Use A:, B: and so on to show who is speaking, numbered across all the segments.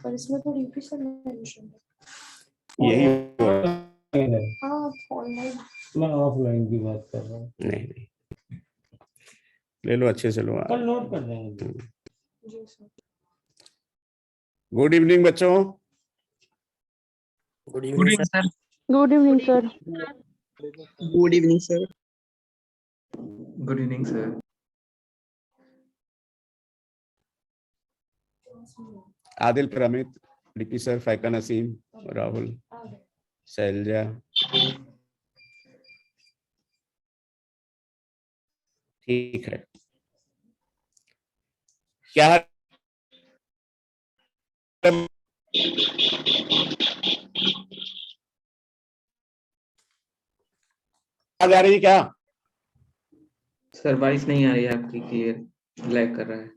A: पर इसमें तो डीपी सर मेंशन
B: यही
A: है। हाँ ऑनलाइन,
C: मैं ऑफलाइन की बात कर रहा हूँ।
B: नहीं ले लो, अच्छे से लो।
C: कल नोट कर देंगे।
A: जी सर।
B: गुड इवनिंग बच्चों।
D: Good evening sir.
E: Good evening sir.
D: Good evening sir.
F: Good evening sir.
B: Adil, Pramit, DP sir, Faika, Naseem, Rahul, Shailaja, ठीक है। क्या आवाज आ रही है क्या?
F: सर वॉइस नहीं आ रही है आपकी क्लियर, लैग कर रहा है।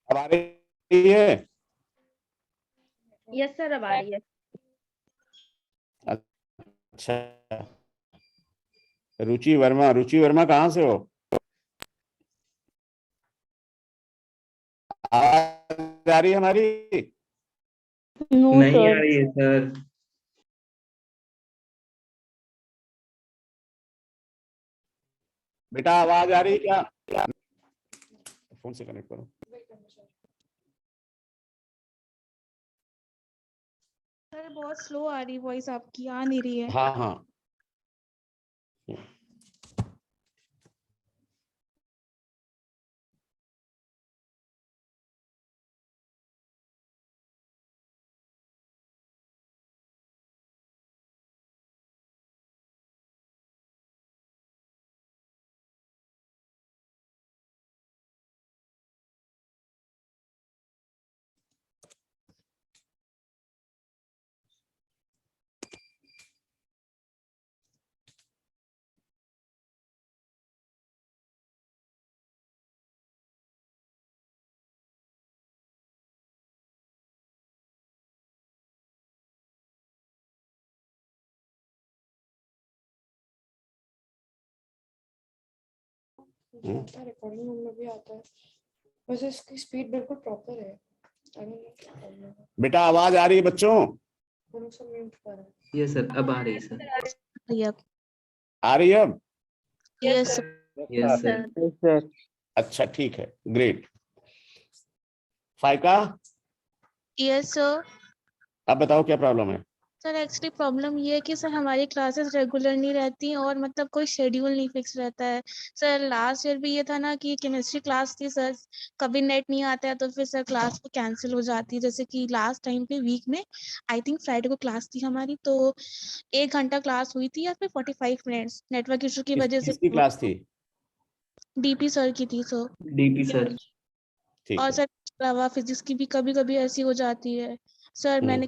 B: अब आ रही है?
E: यस सर, अब आ रही है।
B: अच्छा, रुचि वर्मा, रुचि वर्मा कहाँ से हो? आवाज आ रही है हमारी?
E: नो
F: नहीं आ
E: सर।
F: रही है सर।
B: बेटा आवाज आ रही है क्या? फोन से कनेक्ट करो।
G: सर बहुत स्लो आ रही वॉइस आपकी, आ नहीं रही है।
B: हाँ हाँ,
A: रिकॉर्डिंग में भी आता है। वैसे इसकी स्पीड बिल्कुल प्रॉपर है। I don't know क्या problem है।
B: बेटा आवाज आ रही है बच्चों?
A: दोनों सब म्यूट कर रहे हैं।
F: ये सर अब आ रही है सर।
B: आ रही है अब?
G: Yes
F: yes sir.
B: अच्छा ठीक है, ग्रेट। फाइका,
G: yes sir.
B: अब बताओ क्या प्रॉब्लम है?
G: सर एक्चुअली प्रॉब्लम ये है कि सर हमारी क्लासेस रेगुलर नहीं रहती हैं और मतलब कोई शेड्यूल नहीं फिक्स रहता है। सर लास्ट ईयर भी ये था ना कि केमिस्ट्री क्लास थी सर, कभी नेट नहीं आता है तो फिर सर क्लास को कैंसिल हो जाती है। जैसे कि लास्ट टाइम पे वीक में आई थिंक फ्राइडे को क्लास थी हमारी, तो 1 घंटा क्लास हुई थी या फिर 45 मिनट्स नेटवर्क इशू की वजह से।
B: किसकी क्लास थी?
G: डीपी सर की थी सर।
F: DP sir.
B: ठीक
G: और
B: है।
G: सर इसके अलावा फिजिक्स की भी कभी कभी ऐसी हो जाती है। सर मैंने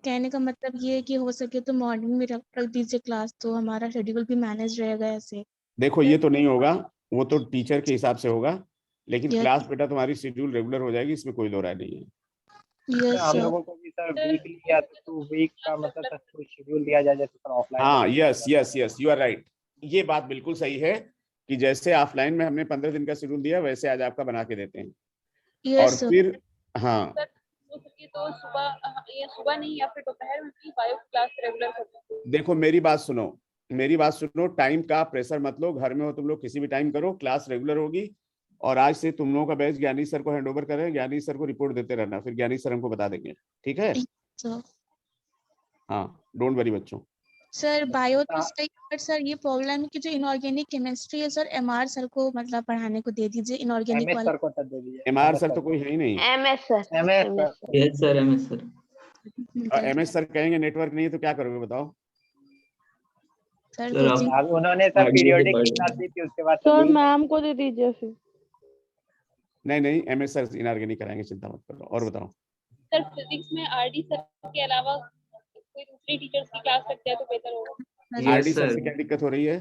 G: कहने का मतलब ये है कि हो सके तो मॉर्निंग में रख दीजिए क्लास, तो हमारा शेड्यूल भी मैनेज रहेगा ऐसे।
B: देखो ये तो नहीं होगा, वो तो टीचर के हिसाब से होगा, लेकिन
G: यस
B: क्लास बेटा तुम्हारी शेड्यूल रेगुलर हो जाएगी, इसमें कोई दो राय नहीं है।
G: यस
H: हम
G: सर।
H: लोगों को भी सर वीकली या तो 2 वीक का मतलब सर कोई शेड्यूल दिया जाए जैसे सर ऑफलाइन
B: हाँ, yes yes yes, you are right. ये बात बिल्कुल सही है कि जैसे ऑफलाइन में हमने 15 दिन का शेड्यूल दिया, वैसे आज आपका बना के देते हैं। और
G: यस सर।
B: फिर हाँ,
I: तो सुबह या सुबह नहीं या फिर दोपहर में भी बायो क्लास रेगुलर करते हैं।
B: देखो मेरी बात सुनो, मेरी बात सुनो, टाइम का प्रेशर मत लो। घर में हो तुम लोग, किसी भी टाइम करो, क्लास रेगुलर होगी। और आज से तुम लोगों का बैच ज्ञानी सर को हैंड ओवर करें, ज्ञानी सर को रिपोर्ट देते रहना, फिर ज्ञानी सर हमको बता देंगे, ठीक है?
G: सर
B: हाँ, डोंट वरी बच्चों।
G: सर बायो तो सही, बट सर ये प्रॉब्लम है कि जो इनऑर्गेनिक केमिस्ट्री है सर एमआर सर को मतलब पढ़ाने को दे दीजिए इनऑर्गेनिक
H: एमएस
G: वाला।
H: सर को सर दे दीजिए।
B: एमआर सर तो कोई है ही नहीं।
E: MS sir.
H: MS sir.
F: Yes sir. MS sir.
B: MS sir कहेंगे नेटवर्क नहीं है तो क्या करोगे बताओ?
G: सर
F: सर
G: कोचिंग
H: अब उन्होंने सर
F: आगे
H: पीरियोडिक
F: बढ़
H: की
F: रहे
H: क्लास
F: हैं।
H: दी थी, उसके बाद
E: सर
H: यही
E: मैम को दे दीजिए फिर।
B: नहीं नहीं, एमएस सर इनऑर्गेनिक कराएंगे, चिंता मत करो। और बताओ।
I: सर फिजिक्स में आरडी सर के अलावा कोई दूसरी टीचर्स की क्लास लगता है तो बेहतर होगा।
B: आरडी
F: यस
B: सर से
F: सर।
B: क्या दिक्कत हो रही है?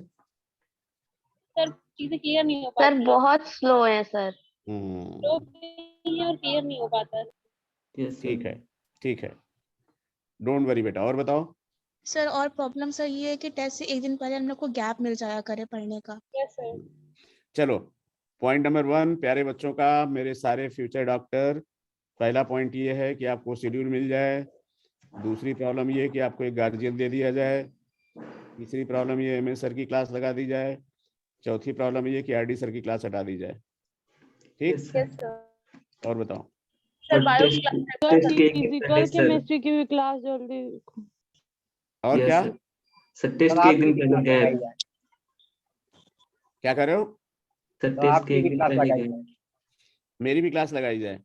I: सर चीजें क्लियर नहीं हो
E: सर
I: पाती
E: बहुत स्लो है सर।
I: तो नहीं है और क्लियर नहीं हो पाता।
F: यस
B: ठीक
F: सर।
B: है, ठीक है, डोंट वरी बेटा। और बताओ।
G: सर और प्रॉब्लम सर ये है कि टेस्ट से एक दिन पहले हम लोग को गैप मिल जाया करे पढ़ने का।
I: Yes sir.
B: चलो, पॉइंट नंबर 1 प्यारे बच्चों का, मेरे सारे फ्यूचर डॉक्टर, पहला पॉइंट ये है कि आपको शेड्यूल मिल जाए। दूसरी प्रॉब्लम ये है कि आपको एक गार्जियन दे दिया जाए। तीसरी प्रॉब्लम ये एमएस सर की क्लास लगा दी जाए। चौथी प्रॉब्लम ये कि आरडी सर की क्लास हटा दी जाए। ठीक,
F: Yes, sir.
I: Yes sir.
B: और बताओ।
I: सर बायो
F: टेस्ट के एक दिन
E: फिजिकल
F: पहले सर।
E: केमिस्ट्री की भी क्लास जल्दी।
B: और
F: Yes,
B: क्या
F: sir. सर टेस्ट
H: सर
F: के एक
H: आपकी
F: दिन
H: भी
F: पहले
H: क्लास
F: गैप।
H: लगाई जाए।
B: क्या कर रहे हो?
F: सर
H: तो
F: टेस्ट के
H: आपकी
F: एक
H: भी
F: दिन
H: क्लास
F: पहले
H: लगाई
F: गैप।
H: जाए।
B: मेरी भी क्लास लगाई जाए।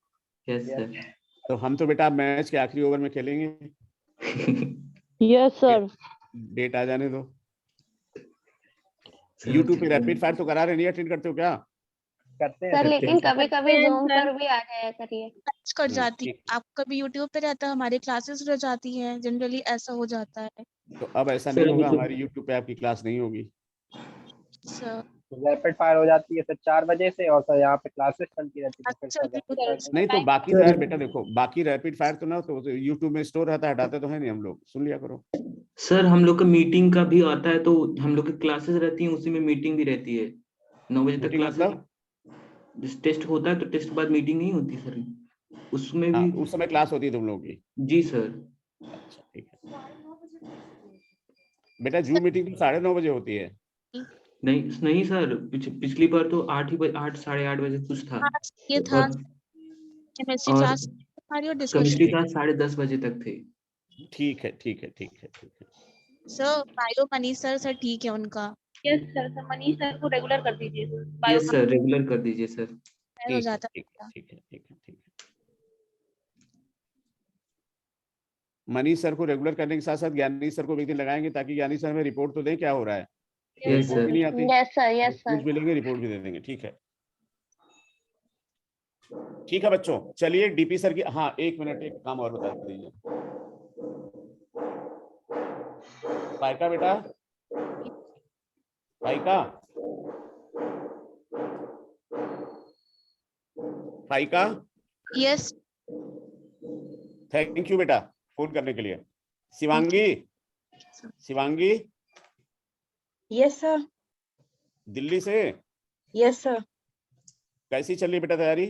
F: Yes sir.
B: तो हम तो बेटा मैच के आखिरी ओवर में खेलेंगे।
E: Yes sir.
B: डेट आ जाने दो। यूट्यूब पे रैपिड फायर तो करा रहे, नहीं अटेंड करते हो क्या?
D: सर
H: करते हैं
D: लेकिन कभी कभी
I: हैं,
D: जूम
I: सर।
D: पर भी आ जाया करिए।
G: मैच कर जाती है,
B: ठीक।
G: आपका कभी यूट्यूब पे रहता है, हमारी क्लासेस रह जाती हैं, जनरली ऐसा हो जाता है।
B: तो अब ऐसा
F: सर,
B: नहीं होगा,
F: मतलब-
B: हमारी यूट्यूब पे आपकी क्लास नहीं होगी।
G: सर
H: रैपिड फायर हो जाती है सर 4 बजे से, और सर यहाँ पे क्लासेस चलती रहती है, तो फिर
G: अच्छा,
H: सर रैपिड फायर
B: नहीं तो बाकी
F: सर-
B: यार बेटा देखो, बाकी रैपिड फायर तो ना तो यूट्यूब में स्टोर रहता है, हटाते तो है नहीं हम लोग, सुन लिया करो।
F: सर हम लोग का मीटिंग का भी आता है, तो हम लोग की क्लासेस रहती हैं, उसी में मीटिंग भी रहती है। 9 बजे तक
B: मीटिंग
F: क्लासेस।
B: मतलब?
F: टेस्ट होता है तो टेस्ट के बाद मीटिंग नहीं होती सर, उसमें
B: हाँ,
F: भी।
B: उस समय क्लास होती है तुम लोगों की?
F: जी सर।
B: अच्छा ठीक है बेटा, जूम मीटिंग तो 9:30 बजे होती है।
F: नहीं नहीं सर, पिछली बार तो 8 साढ़े 8 बजे कुछ था।
G: आज ये था
F: और
G: केमिस्ट्री
F: और
G: क्लास हमारी और
F: केमिस्ट्री
G: डिस्कशन।
F: क्लास 10:30 बजे तक थे।
B: ठीक है ठीक है ठीक है ठीक है।
G: सर बायो मनीष सर ठीक है उनका।
I: Yes sir. Sir Manish sir को रेगुलर कर दीजिए sir. Bio
F: yes sir, regular कर दीजिए सर।
G: हो
B: ठीक है
G: जाता
B: ठीक है
G: है।
B: ठीक है ठीक है ठीक है। मनीष सर को रेगुलर करने के साथ साथ ज्ञानी सर को भी एक दिन लगाएंगे, ताकि ज्ञानी सर हमें रिपोर्ट तो दें क्या हो रहा है।
F: यस
B: रिपोर्ट भी
F: सर।
B: नहीं आती,
D: यस सर, यस
B: पूछ
D: सर।
B: भी लेंगे, रिपोर्ट भी दे देंगे। ठीक है ठीक है बच्चों, चलिए डीपी सर की, हाँ 1 मिनट, एक काम और बता दीजिए। पाइका बेटा, Paika, Paika,
G: yes
B: thank you बेटा फोन करने के लिए। Shivangi, Shivangi
J: yes sir.
B: दिल्ली से,
J: यस सर।
B: कैसी चल रही है बेटा तैयारी?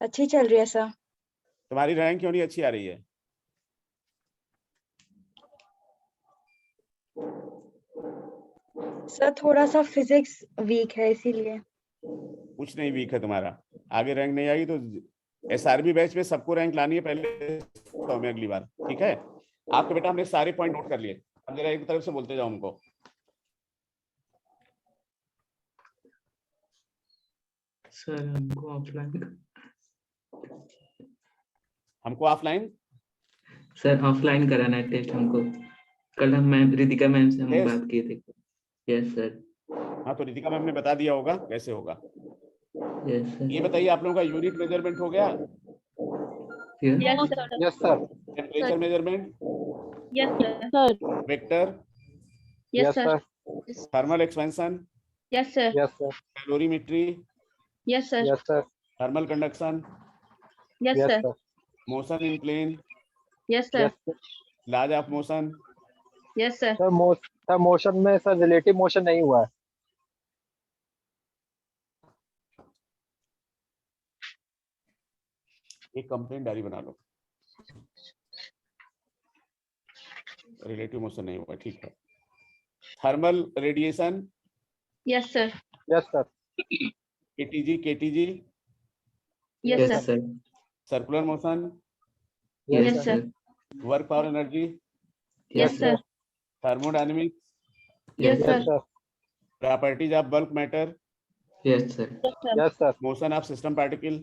J: अच्छी चल रही है सर।
B: तुम्हारी रैंक क्यों नहीं अच्छी आ रही है?
J: सर थोड़ा सा फिजिक्स वीक है इसीलिए।
B: कुछ नहीं वीक है तुम्हारा, आगे रैंक नहीं आएगी तो एसआरबी बैच में सबको रैंक लानी है पहले तो में अगली बार। ठीक है आपके बेटा, हमने सारे पॉइंट नोट कर लिए, अब जरा एक तरफ से बोलते जाओ हमको।
F: सर हमको ऑफलाइन सर ऑफलाइन कराना है टेस्ट हमको। कल हम मैम रितिका मैम से हम
B: Yes.
F: बात किए थे। Yes sir.
B: हाँ तो रितिका मैम ने बता दिया होगा कैसे होगा।
F: Yes sir.
B: ये बताइए आप लोगों का यूनिट मेजरमेंट हो गया?
F: Yes
I: yes sir.
H: Yes sir.
B: Temperature measurement,
I: yes sir.
E: Sir
B: vector,
I: yes sir.
B: Thermal expansion,
I: yes sir.
H: Yes sir.
B: Calorimetry,
I: yes sir.
H: Yes sir.
B: Thermal conduction,
I: yes
H: yes
I: sir.
H: Sir.
B: Motion in plane,
I: yes sir.
H: Yes sir.
B: Laws of motion,
I: yes sir.
H: Sir motion में sir relative motion नहीं हुआ है।
B: एक complaint diary बना लो। Relative motion नहीं हुआ, ठीक है। Thermal radiation,
I: yes sir.
H: Yes sir.
B: KTG, KTG,
I: yes
F: yes
I: sir.
F: Sir.
B: Circular motion,
H: yes
I: yes
H: sir.
I: Sir.
B: Work power energy,
I: yes sir.
B: Thermodynamics,
I: yes
H: yes
I: sir.
H: Sir.
B: Properties of bulk matter,
F: yes sir.
H: Yes sir.
B: Motion of system particle,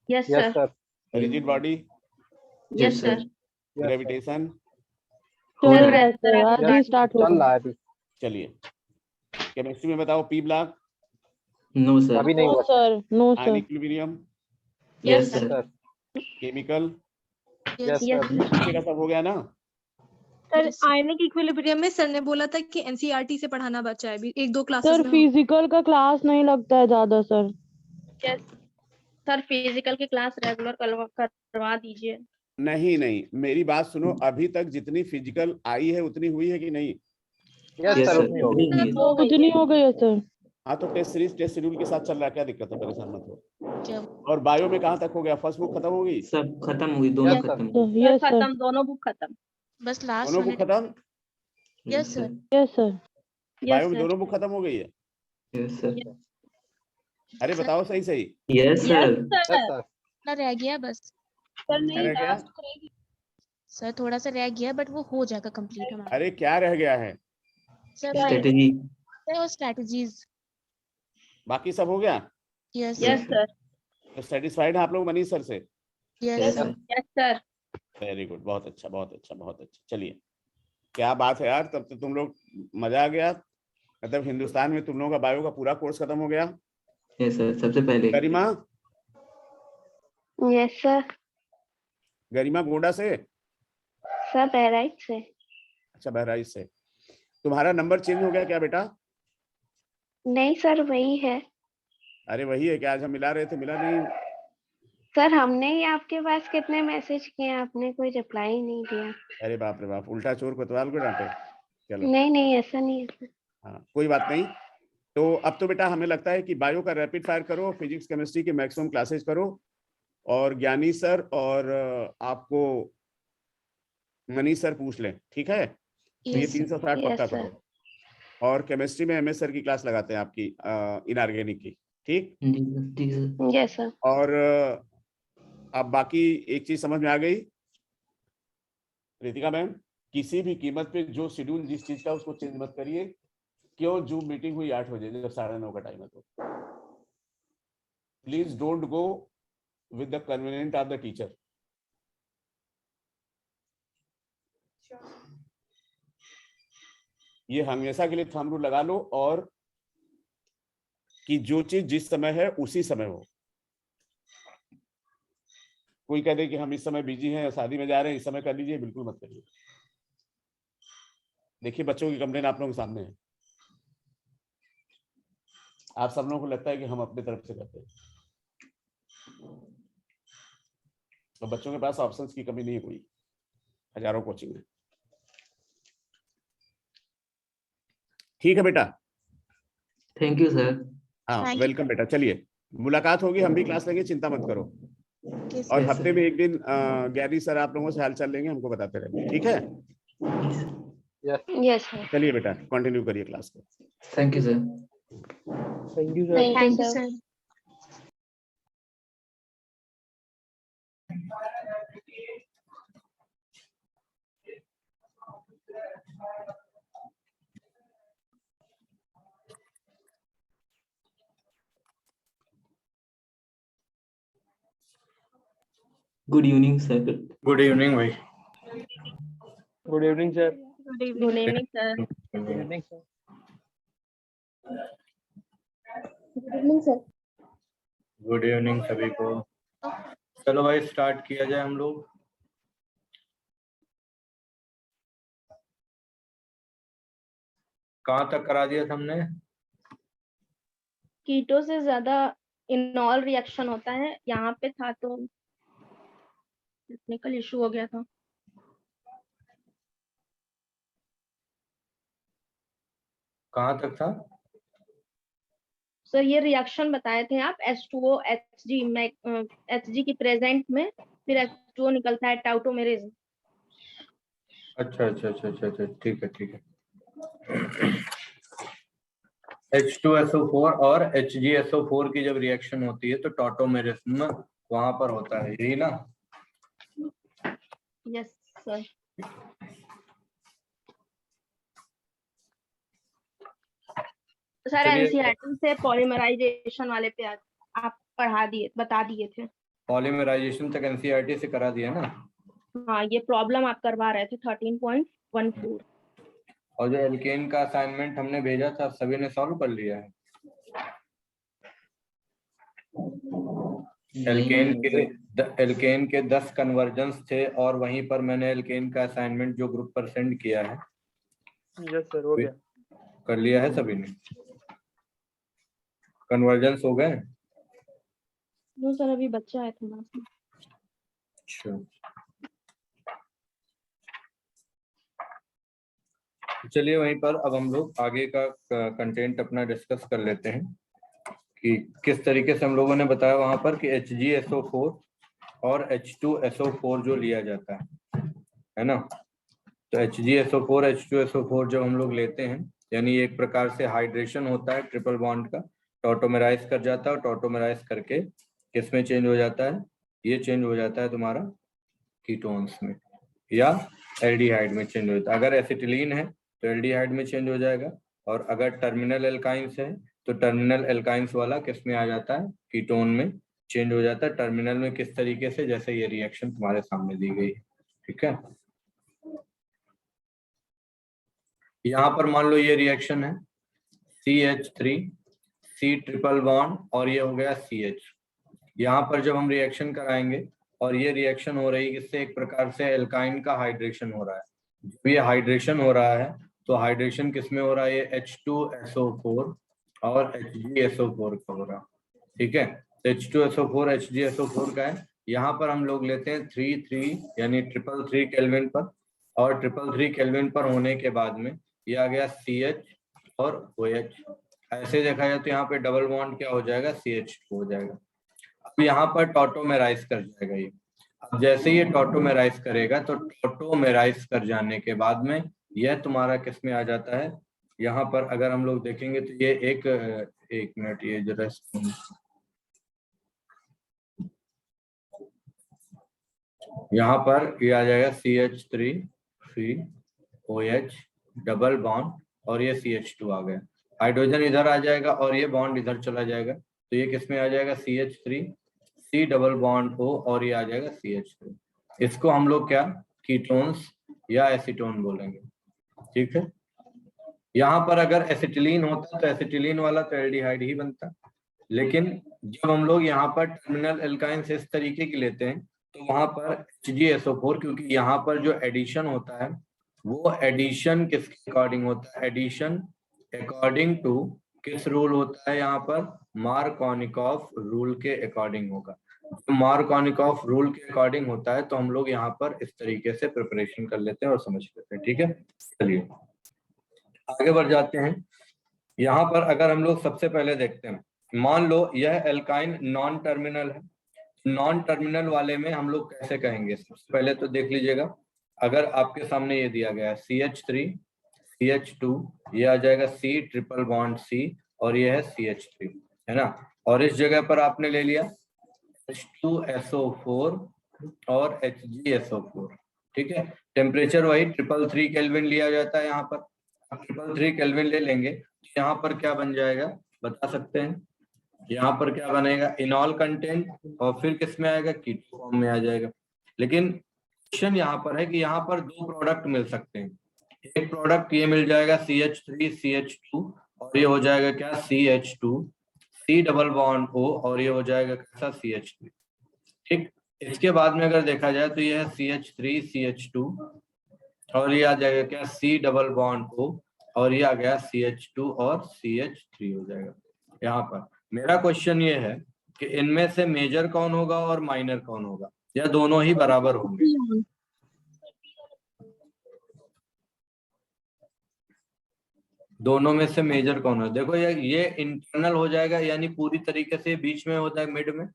I: yes
H: yes
I: sir.
H: Sir.
B: Rigid body,
I: yes sir.
B: Gravitation.
F: हो
E: चल
F: रहा
E: रहा
F: है।
E: है sir, आज ही start हो
H: चल
E: रहा
H: रहा
E: है।
H: है अभी।
B: चलिए केमिस्ट्री में बताओ, पी ब्लॉक,
F: नो सर।
H: अभी नहीं
E: नो
H: हुआ
E: sir, no
B: ion
E: sir.
B: Equilibrium,
F: yes
H: yes
F: sir.
H: Sir.
B: Chemical,
H: yes
I: yes
H: sir.
B: पीछे का सब हो गया ना?
J: सर आयनिक इक्विलिब्रियम में सर ने बोला था कि एनसीईआरटी से पढ़ाना बचा है अभी 1-2 क्लासेस
E: सर
J: में।
E: फिजिकल का क्लास नहीं लगता है ज्यादा सर।
I: Yes sir. फिजिकल की क्लास रेगुलर करवा दीजिए।
B: नहीं नहीं, मेरी बात सुनो, अभी तक जितनी फिजिकल आई है उतनी हुई है कि नहीं?
H: Yes
F: yes
H: sir
F: sir.
H: उतनी होगी।
F: उतनी ही है।
E: उतनी हो गई है सर।
B: हाँ तो टेस्ट सीरीज टेस्ट शेड्यूल के साथ चल रहा है, क्या दिक्कत है, परेशान मत हो।
G: क्या
B: और बायो में कहाँ तक हो गया, फर्स्ट बुक खत्म हो गई,
F: सब खत्म हुई, दोनों
H: Yes, sir.
F: खत्म।
E: यस सर,
I: खत्म, दोनों बुक खत्म।
G: बस लास्ट
B: दोनों बुक खत्म,
G: yes sir.
E: Yes sir,
B: bio में दोनों बुक खत्म हो गई है।
F: Yes sir.
B: अरे बताओ सही सही।
F: Yes sir.
H: Yes, sir.
G: थोड़ा रह गया बस
I: सर नहीं,
B: रह गया?
I: लास्ट रहेगी।
G: सर, थोड़ा सा रह गया बट वो हो जाएगा कंप्लीट हमारा।
B: अरे क्या रह गया है,
G: सर
F: स्ट्रेटेजी।
G: वो स्ट्रेटजीज।
B: बाकी सब हो गया?
G: यस
I: यस सर,
B: तो सेटिस्फाइड है आप लोग मनीष सर से?
G: Yes
F: Yes,
G: sir.
F: sir.
I: Yes sir.
B: Very good, बहुत अच्छा बहुत अच्छा बहुत अच्छा। चलिए क्या बात है यार, तब तो तुम लोग मजा आ गया। मतलब हिंदुस्तान में तुम लोगों का बायो का पूरा कोर्स खत्म हो गया।
F: यस सर, सबसे पहले।
B: गरिमा,
D: यस सर।
B: गरिमा गोंडा से?
D: सर बहराइच से।
B: अच्छा बहराइच से। तुम्हारा नंबर चेंज हो गया क्या बेटा?
D: नहीं सर, वही है।
B: अरे वही है क्या, आज हम मिला रहे थे मिला नहीं।
D: सर हमने ही आपके पास कितने मैसेज किए, आपने कोई रिप्लाई ही नहीं दिया।
B: अरे बाप रे बाप, उल्टा चोर कोतवाल को डांटे। चलो
D: नहीं नहीं, ऐसा नहीं है।
B: हाँ कोई बात नहीं। तो अब तो बेटा हमें लगता है कि बायो का रैपिड फायर करो, फिजिक्स केमिस्ट्री के मैक्सिमम क्लासेस करो, और ज्ञानी सर और आपको मनीष सर पूछ लें, ठीक है? तो ये
G: Yes, sir.
B: 360 पक्का
D: Yes, sir.
B: करो। और केमिस्ट्री में एमएस सर की क्लास लगाते हैं आपकी इनऑर्गेनिक की, ठीक?
F: जी सर।
D: Yes sir.
B: और अब बाकी एक चीज समझ में आ गई रितिका मैम, किसी भी कीमत पे जो शेड्यूल जिस चीज का उसको चेंज मत करिए। क्यों? जूम मीटिंग हुई 8 बजे जब 9:30 का टाइम है, तो please don't go with the convenient of the teacher. ये हमेशा के लिए थंब रूल लगा लो, और कि जो चीज जिस समय है उसी समय हो। कोई कह दे कि हम इस समय बिजी हैं, शादी में जा रहे हैं, इस समय कर लीजिए, बिल्कुल मत करिए। देखिए बच्चों की कंप्लेन आप लोगों के सामने है। आप सब लोगों को लगता है कि हम अपने तरफ से करते हैं, तो बच्चों के पास ऑप्शंस की कमी नहीं है, कोई हजारों कोचिंग है। ठीक है बेटा,
F: थैंक यू सर।
B: हाँ
G: Thank you.
B: वेलकम बेटा। चलिए मुलाकात होगी, हम भी क्लास लेंगे, चिंता मत करो।
G: Okay, sir.
B: और
F: Yes,
B: हफ्ते
F: sir.
B: में एक दिन ज्ञानी सर आप लोगों से हाल चाल लेंगे, हमको बताते रहेंगे, ठीक है?
H: Yes.
D: Yes sir.
B: चलिए बेटा कंटिन्यू करिए क्लास को।
F: Thank you sir.
H: Thank you, sir.
D: Thank you
G: Thank you,
D: sir.
G: sir.
F: Good evening sir.
K: Good evening भाई।
H: Good evening, sir.
I: Good evening sir.
H: Good evening, sir.
I: Good evening sir.
K: Good evening सभी को। चलो भाई start किया जाए हम लोग। कहाँ तक करा दिया था हमने?
I: कीटो से ज्यादा इनॉल रिएक्शन होता है, यहाँ पे था तो टेक्निकल इशू हो गया था।
K: कहाँ तक था?
I: सर ये रिएक्शन बताए थे आप, H2O HG में, HG की प्रेजेंट में फिर H2O निकलता है टाउटोमेरेज।
K: अच्छा अच्छा अच्छा अच्छा अच्छा, ठीक है ठीक है। H2SO4 और HgSO4 की जब रिएक्शन होती है तो टॉटोमेरिज्म वहां पर होता है, यही ना?
I: Yes sir. सर
K: चलिए।
I: एनसीईआरटी से पॉलीमराइजेशन वाले पे आप बता दिए थे।
K: पॉलीमराइजेशन तक एनसीईआरटी से करा दिया ना?
I: हाँ ये प्रॉब्लम आप करवा रहे थे 13.14।
K: और जो एल्केन का असाइनमेंट हमने भेजा था सभी ने सॉल्व कर लिया है? एल्केन के 10 कन्वर्जन्स थे और वहीं पर मैंने एल्केन का असाइनमेंट जो ग्रुप पर सेंड किया है।
H: Yes, sir. हो गया।
K: कर लिया है सभी ने? कन्वर्जन्स हो गए?
I: नो सर, अभी बच्चा है थोड़ा सा।
K: अच्छा चलिए वहीं पर अब हम लोग आगे का कंटेंट अपना डिस्कस कर लेते हैं कि किस तरीके से हम लोगों ने बताया वहां पर कि HgSO4 और H2SO4 जो लिया जाता है ना। तो HgSO4 H2SO4 जब हम लोग लेते हैं यानी एक प्रकार से हाइड्रेशन होता है ट्रिपल बॉन्ड का, टॉटोमेराइज कर जाता है और टॉटोमेराइज करके किस में चेंज हो जाता है, ये चेंज हो जाता है तुम्हारा कीटोन्स में या एल्डिहाइड में चेंज हो जाता है। अगर एसिटिलीन है तो एल्डिहाइड में चेंज हो जाएगा, और अगर टर्मिनल एल्काइंस है तो टर्मिनल एल्काइंस वाला किस में आ जाता है, कीटोन में चेंज हो जाता है। टर्मिनल में किस तरीके से, जैसे ये रिएक्शन तुम्हारे सामने दी गई है, ठीक है। यहाँ पर मान लो ये रिएक्शन है CH3 C ट्रिपल बॉन्ड और ये हो गया CH। यहाँ पर जब हम रिएक्शन कराएंगे और ये रिएक्शन हो रही है किससे, एक प्रकार से एल्काइन का हाइड्रेशन हो रहा है। जब ये हाइड्रेशन हो रहा है तो हाइड्रेशन किस में हो रहा है, ये H2SO4 और HgSO4 का हो रहा है, ठीक है। H2SO4 HgSO4 का है। यहाँ पर हम लोग लेते हैं 3 यानी 333 केल्विन पर, और 333 केल्विन पर होने के बाद में ये आ गया CH और OH। ऐसे देखा जाए तो यहाँ पे डबल बॉन्ड क्या हो जाएगा, CH2 हो जाएगा। अब यहाँ पर टॉटोमेराइज कर जाएगा ये। अब जैसे ये टॉटोमेराइज करेगा तो टॉटोमेराइज कर जाने के बाद में यह तुम्हारा किस में आ जाता है, यहाँ पर अगर हम लोग देखेंगे तो ये एक मिनट ये जरा यहाँ पर ये आ जाएगा CH3 OH डबल बॉन्ड और ये CH2 आ गया। हाइड्रोजन इधर आ जाएगा और ये बॉन्ड इधर चला जाएगा, तो ये किस में आ जाएगा, CH3 C double bond O और ये आ जाएगा CH3। इसको हम लोग क्या कीटोन्स या एसीटोन बोलेंगे, ठीक है। यहाँ पर अगर एसिटिलीन होता तो एसिटिलीन वाला तो एल्डिहाइड ही बनता, लेकिन जब हम लोग यहाँ पर टर्मिनल एल्काइंस इस तरीके की लेते हैं तो वहां पर HgSO4, क्योंकि यहाँ पर जो एडिशन होता है वो एडिशन किसके अकॉर्डिंग होता है, एडिशन अकॉर्डिंग टू किस रूल होता है, यहाँ पर मार्कोनिकॉफ रूल के अकॉर्डिंग होगा। तो मार्कोनिकॉफ रूल के अकॉर्डिंग होता है तो हम लोग यहाँ पर इस तरीके से प्रिपरेशन कर लेते हैं और समझ लेते हैं, ठीक है। चलिए आगे बढ़ जाते हैं। यहाँ पर अगर हम लोग सबसे पहले देखते हैं, मान लो यह एल्काइन नॉन टर्मिनल है, नॉन टर्मिनल वाले में हम लोग कैसे कहेंगे, सबसे पहले तो देख लीजिएगा। अगर आपके सामने ये दिया गया है CH3 CH2, ये आ जाएगा C ट्रिपल बॉन्ड C और ये है CH3, है ना। और इस जगह पर आपने ले लिया H2SO4 और HgSO4, ठीक है। टेम्परेचर वही 333 केल्विन लिया जाता है यहाँ पर। 333 केल्विन ले लेंगे तो यहाँ पर क्या बन जाएगा बता सकते हैं, यहाँ पर क्या बनेगा, इनॉल कंटेंट, और फिर किस में आएगा, कीटो फॉर्म में आ जाएगा। लेकिन क्वेश्चन यहाँ पर है कि यहाँ पर दो प्रोडक्ट मिल सकते हैं। एक प्रोडक्ट ये मिल जाएगा CH3 CH2 और ये हो जाएगा क्या CH2 C double bond O और ये हो जाएगा कैसा CH3, ठीक। इसके बाद में अगर देखा जाए तो ये है CH3 CH2 और ये आ जाएगा क्या C डबल बॉन्ड O और ये आ गया CH2 और CH3 हो जाएगा। यहाँ पर मेरा क्वेश्चन ये है कि इनमें से मेजर कौन होगा और माइनर कौन होगा, या दोनों ही बराबर होंगे। दोनों में से मेजर कौन है, देखो ये इंटरनल हो जाएगा यानी पूरी तरीके से बीच में होता है मिड में,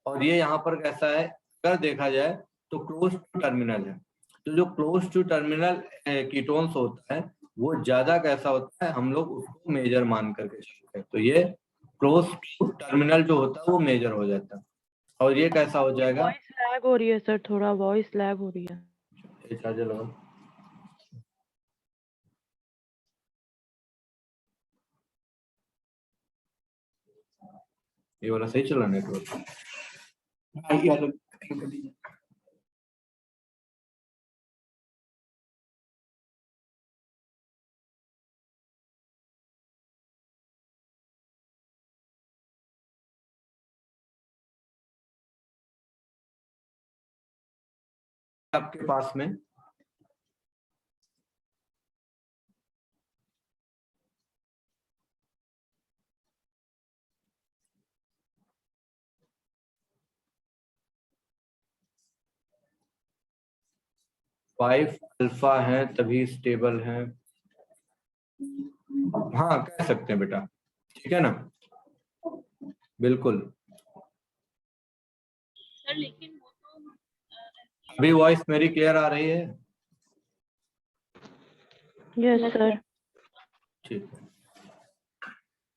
K: और ये यहाँ पर कैसा है अगर देखा जाए तो क्लोज टू टर्मिनल है। तो जो क्लोज टू टर्मिनल कीटोन्स होता है वो ज्यादा कैसा होता है, हम लोग उसको मेजर मान करके चलते हैं। तो ये क्लोज टू टर्मिनल जो होता है वो मेजर हो जाता है, और ये कैसा हो जाएगा,
E: वॉइस लैग हो रही है सर, थोड़ा वॉइस लैग हो रही है।
K: चार्जर लगाओ। ये वाला सही चला नेटवर्क, आपके पास में फाइव अल्फा है तभी स्टेबल है, हाँ कह सकते हैं बेटा, ठीक है ना, बिल्कुल।
J: सर लेकिन वो तो
K: अभी वॉइस मेरी क्लियर आ रही है?
E: Yes sir.
K: ठीक है,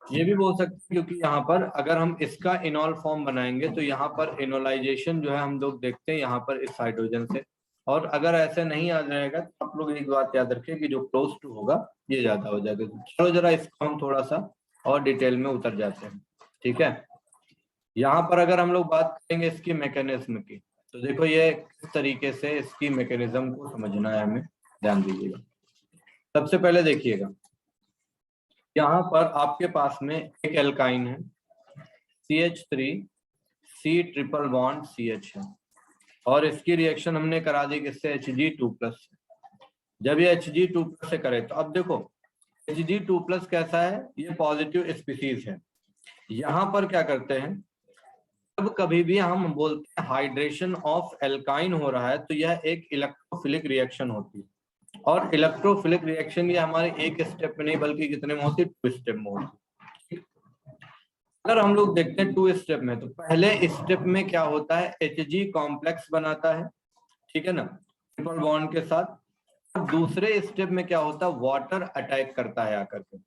K: ये भी बोल सकते हैं क्योंकि यहाँ पर अगर हम इसका इनॉल फॉर्म बनाएंगे तो यहाँ पर इनोलाइजेशन जो है हम लोग देखते हैं यहाँ पर इस हाइड्रोजन से, और अगर ऐसे नहीं आ जाएगा तो आप लोग एक बात याद रखें कि जो क्लोज टू होगा ये ज्यादा हो जाएगा। चलो जरा इसको हम थोड़ा सा और डिटेल में उतर जाते हैं, ठीक है। यहाँ पर अगर हम लोग बात करेंगे इसकी मैकेनिज्म की, तो देखो ये किस तरीके से इसकी मैकेनिज्म को समझना है हमें, ध्यान दीजिएगा। सबसे पहले देखिएगा, यहाँ पर आपके पास में एक एल्काइन है CH3C ट्रिपल बॉन्ड CH है, और इसकी रिएक्शन हमने करा दी किससे, Hg2+ से। जब ये Hg2+ से करे तो अब देखो Hg2+ कैसा है, ये पॉजिटिव स्पीसीज है। यहाँ पर क्या करते हैं, जब कभी भी हम बोलते हैं हाइड्रेशन ऑफ एल्काइन हो रहा है तो यह एक इलेक्ट्रोफिलिक रिएक्शन होती है, और इलेक्ट्रोफिलिक रिएक्शन ये हमारे एक स्टेप में नहीं बल्कि कितने में होती है, 2 स्टेप में होती है। अगर हम लोग देखते हैं 2 स्टेप में, तो पहले स्टेप में क्या होता है, Hg कॉम्प्लेक्स बनाता है, ठीक है ना, ट्रिपल बॉन्ड के साथ। दूसरे स्टेप में क्या होता है, वाटर अटैक करता है आकर के।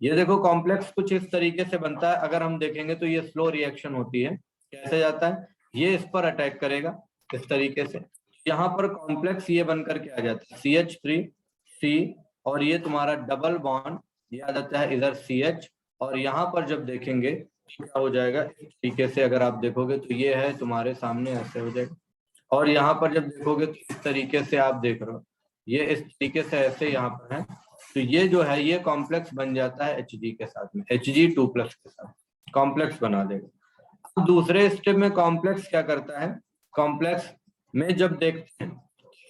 K: ये देखो कॉम्प्लेक्स कुछ इस तरीके से बनता है, अगर हम देखेंगे तो ये स्लो रिएक्शन होती है। कैसे जाता है, ये इस पर अटैक करेगा इस तरीके से, यहाँ पर कॉम्प्लेक्स ये बनकर के आ जाता है CH3C, और ये तुम्हारा डबल बॉन्ड ये आ जाता है इधर CH, और यहाँ पर जब देखेंगे क्या हो जाएगा, इस तरीके से अगर आप देखोगे तो ये है तुम्हारे सामने ऐसे हो जाएगा, और यहाँ पर जब देखोगे तो इस तरीके से आप देख रहे हो, ये इस तरीके से ऐसे यहाँ पर है, तो ये जो है ये कॉम्प्लेक्स बन जाता है Hg के साथ में, Hg2+ के साथ कॉम्प्लेक्स बना देगा। अब दूसरे स्टेप में कॉम्प्लेक्स क्या करता है, कॉम्प्लेक्स में जब देखते हैं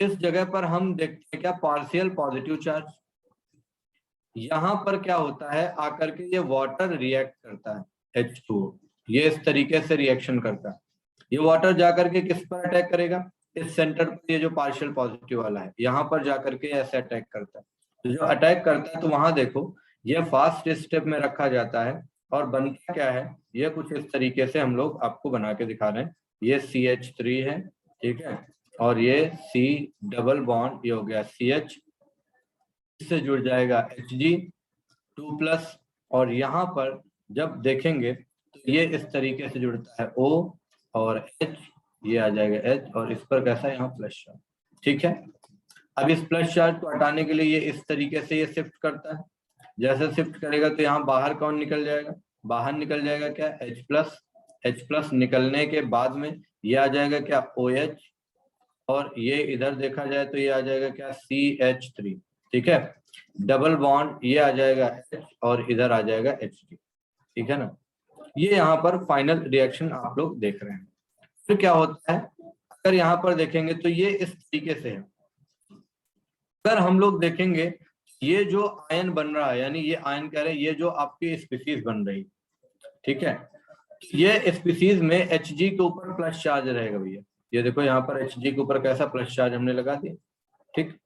K: इस जगह पर हम देखते हैं क्या, पार्शियल पॉजिटिव चार्ज। यहाँ पर क्या होता है, आकर के ये वाटर रिएक्ट करता है H2O, ये इस तरीके से रिएक्शन करता है। ये वाटर जाकर के किस पर अटैक करेगा, इस सेंटर पर, ये जो पार्शियल पॉजिटिव वाला है यहाँ पर जाकर के ऐसे अटैक करता है। तो जो अटैक करता है तो वहां देखो ये फास्ट स्टेप में रखा जाता है, और बनता क्या है, ये कुछ इस तरीके से हम लोग आपको बना के दिखा रहे हैं। ये CH3 है, ठीक है, और ये C डबल बॉन्ड ये हो गया CH, इससे जुड़ जाएगा Hg2+, और यहाँ पर जब देखेंगे तो ये इस तरीके से जुड़ता है O और H, ये आ जाएगा H, और इस पर कैसा यहाँ प्लस चार्ज, ठीक है। अब इस प्लस चार्ज को हटाने के लिए ये इस तरीके से ये शिफ्ट करता है, जैसे शिफ्ट करेगा तो यहाँ बाहर कौन निकल जाएगा, बाहर निकल जाएगा क्या H+, निकलने के बाद में ये आ जाएगा क्या OH, और ये इधर देखा जाए तो ये आ जाएगा क्या CH3, ठीक है, डबल बॉन्ड ये आ जाएगा H, और इधर आ जाएगा Hg, ठीक है ना। ये यहाँ पर फाइनल रिएक्शन आप लोग देख रहे हैं। फिर क्या होता है, अगर यहाँ पर देखेंगे तो ये इस तरीके से है। अगर हम लोग देखेंगे ये जो आयन बन रहा है, यानी ये आयन कह रहे हैं ये जो आपकी स्पीसीज बन रही, ठीक है, ये स्पीसीज में Hg के ऊपर प्लस चार्ज रहेगा भैया। ये देखो यहाँ पर Hg के ऊपर कैसा प्लस चार्ज हमने लगा दिया, ठीक।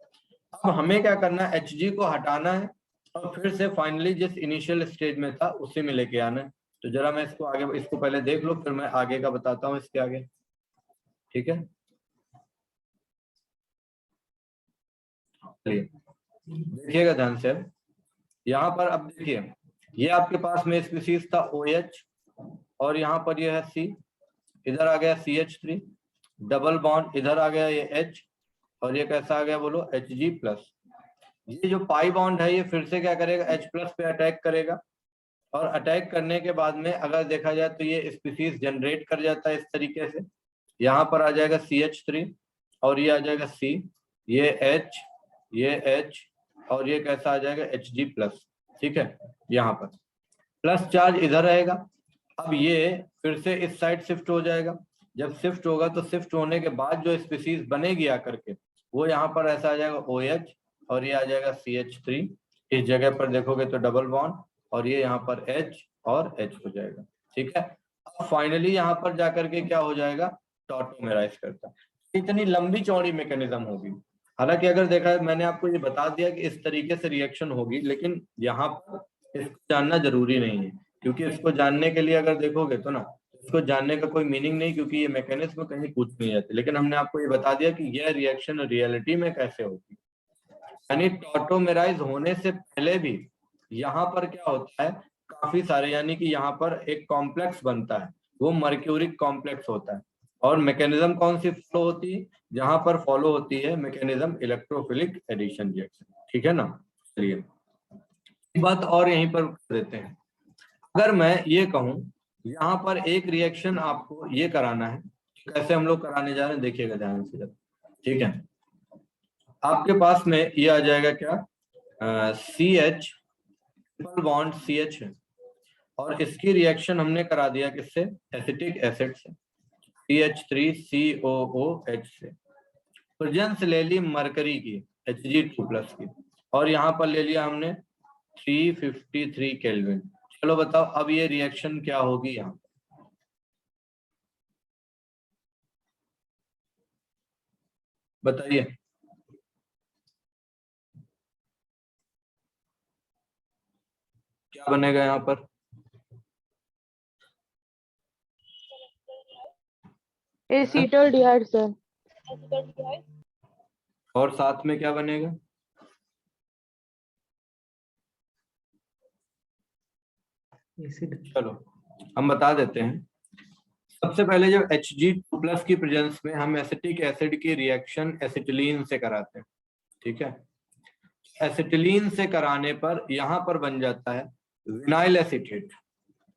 K: अब हमें क्या करना है, Hg को हटाना है और फिर से फाइनली जिस इनिशियल स्टेज में था उसी में लेके आना है। तो जरा मैं इसको आगे, इसको पहले देख लो फिर मैं आगे का बताता हूँ इसके आगे, ठीक है। देखिएगा ध्यान से, यहाँ पर अब देखिए ये आपके पास में स्पीसीज था OH, और यहाँ पर ये है C, इधर आ गया CH3 डबल बॉन्ड, इधर आ गया ये H, और ये कैसा आ गया बोलो Hg+। ये जो पाई बॉन्ड है ये फिर से क्या करेगा, H+ पे अटैक करेगा, और अटैक करने के बाद में अगर देखा जाए तो ये स्पीसीज जनरेट कर जाता है इस तरीके से। यहाँ पर आ जाएगा CH3 और ये आ जाएगा C, ये H, ये H, और ये कैसा आ जाएगा Hg+, ठीक है। यहाँ पर प्लस चार्ज इधर रहेगा। अब ये फिर से इस साइड शिफ्ट हो जाएगा। जब शिफ्ट होगा तो शिफ्ट होने के बाद जो स्पीसीज बनेगी आकर के वो यहाँ पर ऐसा आ जाएगा OH, और ये आ जाएगा CH3। इस जगह पर देखोगे तो डबल बॉन्ड, और ये यहाँ पर H और H हो जाएगा, ठीक है। अब फाइनली यहाँ पर जाकर के क्या हो जाएगा, टॉटोमेराइज करता है। इतनी लंबी चौड़ी मैकेनिज्म होगी। हालांकि अगर देखा है, मैंने आपको ये बता दिया कि इस तरीके से रिएक्शन होगी, लेकिन यहाँ पर इसको जानना जरूरी नहीं है, क्योंकि इसको जानने के लिए अगर देखोगे तो ना, इसको जानने का कोई मीनिंग नहीं, क्योंकि ये मैकेनिज्म कहीं पूछ नहीं जाते। लेकिन हमने आपको ये बता दिया कि यह रिएक्शन रियलिटी में कैसे होती है। यानी टॉटोमेराइज होने से पहले भी यहाँ पर क्या होता है, काफी सारे, यानी कि यहाँ पर एक कॉम्प्लेक्स बनता है, वो मर्क्यूरिक कॉम्प्लेक्स होता है। और मैकेनिज्म कौन सी फॉलो होती है, जहां पर फॉलो होती है मैकेनिज्म इलेक्ट्रोफिलिक एडिशन रिएक्शन, ठीक है ना। चलिए एक बात और यहीं पर देते हैं। अगर मैं ये कहूं यहाँ पर एक रिएक्शन आपको ये कराना है, कैसे हम लोग कराने जा रहे हैं देखिएगा ध्यान से जरा, ठीक है। आपके पास में ये आ जाएगा क्या, CH ट्रिपल बॉन्ड CH है, और इसकी रिएक्शन हमने करा दिया किससे, एसिटिक एसिड से, CH3COOH से। प्रेजेंस ले ली मरकरी की Hg2+ की, और यहाँ पर ले लिया हमने 353 केल्विन। चलो बताओ अब ये रिएक्शन क्या होगी, यहाँ बताइए। क्या बनेगा यहाँ पर,
E: एसीटल्डिहाइड सर।
K: और साथ में क्या बनेगा, चलो हम बता देते हैं। सबसे पहले जब Hg2+ की प्रेजेंस में हम एसिटिक एसिड की रिएक्शन एसिटिलीन से कराते हैं, ठीक है। एसिटिलीन से कराने पर यहाँ पर बन जाता है विनाइल एसीटेट,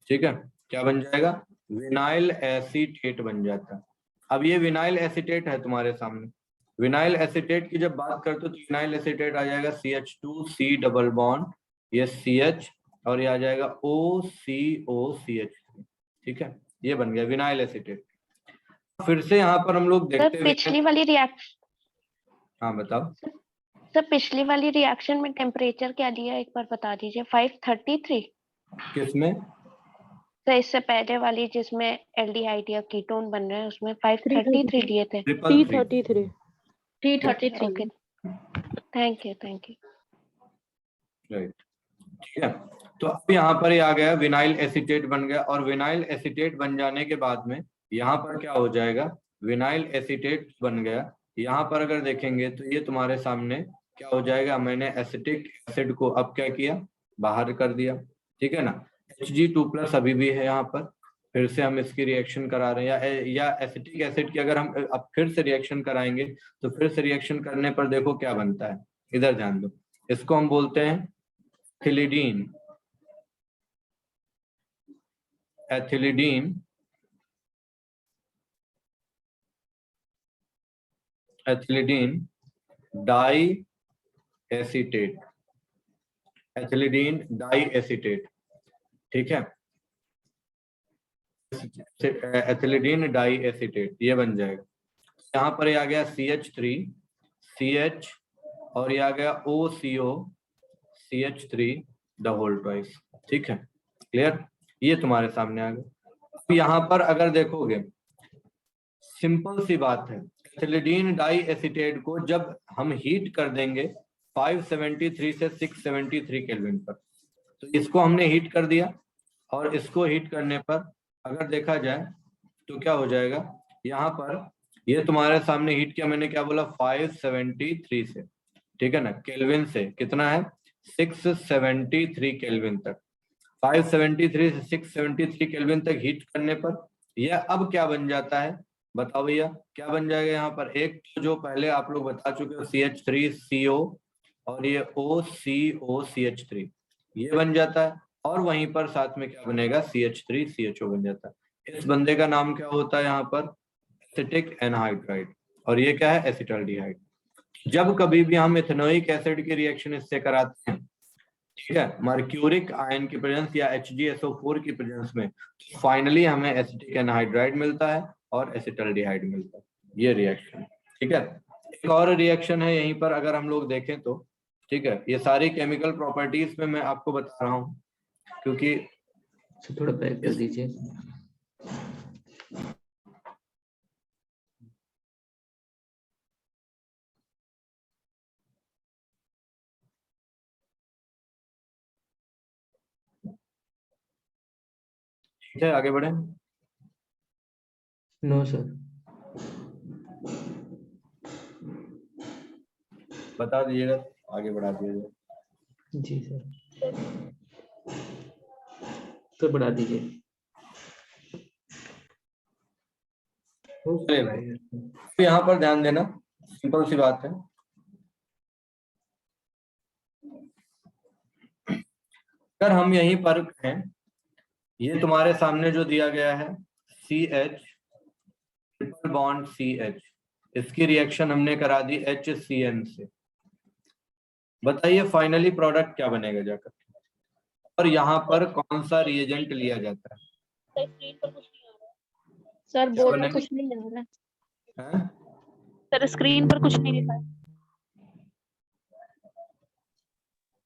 K: ठीक है। क्या बन जाएगा, विनाइल एसीटेट बन जाता है। अब ये विनाइल एसीटेट है तुम्हारे सामने। विनाइल एसीटेट की जब बात करते हो तो विनाइल एसीटेट आ जाएगा CH2C डबल बॉन्ड, ये CH, और ये आ जाएगा OCOCH, ठीक है। ये बन गया विनाइल एसीटेट। फिर से यहाँ पर हम लोग देखते हैं
D: पिछली वाली रिएक्शन,
K: हाँ बताओ
D: सर पिछली वाली रिएक्शन में टेम्परेचर क्या दिया एक बार बता दीजिए। 533
K: किसमें,
D: तो इससे पहले वाली जिसमें एल्डिहाइड या कीटोन बन रहे हैं उसमें 533 दिए थे।
E: 333।
I: 333।
D: ओके, थैंक यू
K: राइट, ठीक है। तो अब यहाँ पर ये आ गया विनाइल एसीटेट बन गया, और विनाइल एसीटेट बन जाने के बाद में यहाँ पर क्या हो जाएगा, विनाइल एसीटेट बन गया। यहाँ पर अगर देखेंगे तो ये तुम्हारे सामने क्या हो जाएगा, मैंने एसिटिक एसिड को अब क्या किया, बाहर कर दिया, ठीक है ना। Hg2+ अभी भी है यहाँ पर, फिर से हम इसकी रिएक्शन करा रहे हैं, या एसिटिक एसिड की अगर हम अब फिर से रिएक्शन कराएंगे तो फिर से रिएक्शन करने पर देखो क्या बनता है, इधर ध्यान दो। इसको हम बोलते हैं एथिलीडीन, एथिलीडीन एथिलीडीन डाई एसीटेट, एथिलीडीन डाई एसीटेट, ठीक है। एथिलीडीन डाई एसीटेट ये बन जाएगा। यहाँ पर ये आ गया CH3 CH, और ये आ गया OCO CH3 the whole twice, ठीक है, क्लियर। ये तुम्हारे सामने आ गया। यहाँ पर अगर देखोगे सिंपल सी बात है, एथिलीडीन डाई एसीटेट को जब हम हीट कर देंगे 573 से 673 केल्विन पर, तो इसको हमने हीट कर दिया, और इसको हीट करने पर अगर देखा जाए तो क्या हो जाएगा, यहाँ पर ये तुम्हारे सामने हीट किया, मैंने क्या बोला 573 से, ठीक है ना, केल्विन से कितना है 673 केल्विन तक। 573 से 673 केल्विन तक हीट करने पर यह अब क्या बन जाता है, बताओ भैया क्या बन जाएगा। यहाँ पर एक तो जो पहले आप लोग बता चुके हो CH3CO, और ये OCOCH3 ये बन जाता है, और वहीं पर साथ में क्या बनेगा CH3CHO बन जाता है। इस बंदे का नाम क्या होता है यहाँ पर, एसिटिक एनहाइड्राइड, और ये क्या है एसिटल्डिहाइड। जब कभी भी हम इथेनोइक एसिड की रिएक्शन इससे कराते हैं, ठीक है, मर्क्यूरिक आयन की प्रेजेंस या HgSO4 की प्रेजेंस में, फाइनली हमें एसिटिक एनहाइड्राइड मिलता है और एसिटल्डिहाइड मिलता है, ये रिएक्शन, ठीक है। एक और रिएक्शन है यहीं पर अगर हम लोग देखें तो, ठीक है, ये सारी केमिकल प्रॉपर्टीज में मैं आपको बता रहा हूँ क्योंकि
F: थोड़ा बैक कर दीजिए।
K: ठीक है, आगे बढ़े।
F: No sir.
K: बता दीजिएगा, आगे बढ़ा दीजिएगा।
F: जी सर, तो बढ़ा दीजिए।
K: चलिए भाई, तो यहाँ पर ध्यान देना, सिंपल सी बात है। अगर हम यहीं पर हैं, ये तुम्हारे सामने जो दिया गया है CH ट्रिपल बॉन्ड CH, इसकी रिएक्शन हमने करा दी HCN से। बताइए फाइनली प्रोडक्ट क्या बनेगा जाकर, और यहाँ पर कौन सा रिएजेंट लिया जाता है?
I: सर
K: क्या
I: बोर्ड
K: बनेगा?
I: में कुछ नहीं आ रहा
K: हैं?
J: सर स्क्रीन पर कुछ नहीं लिखा है।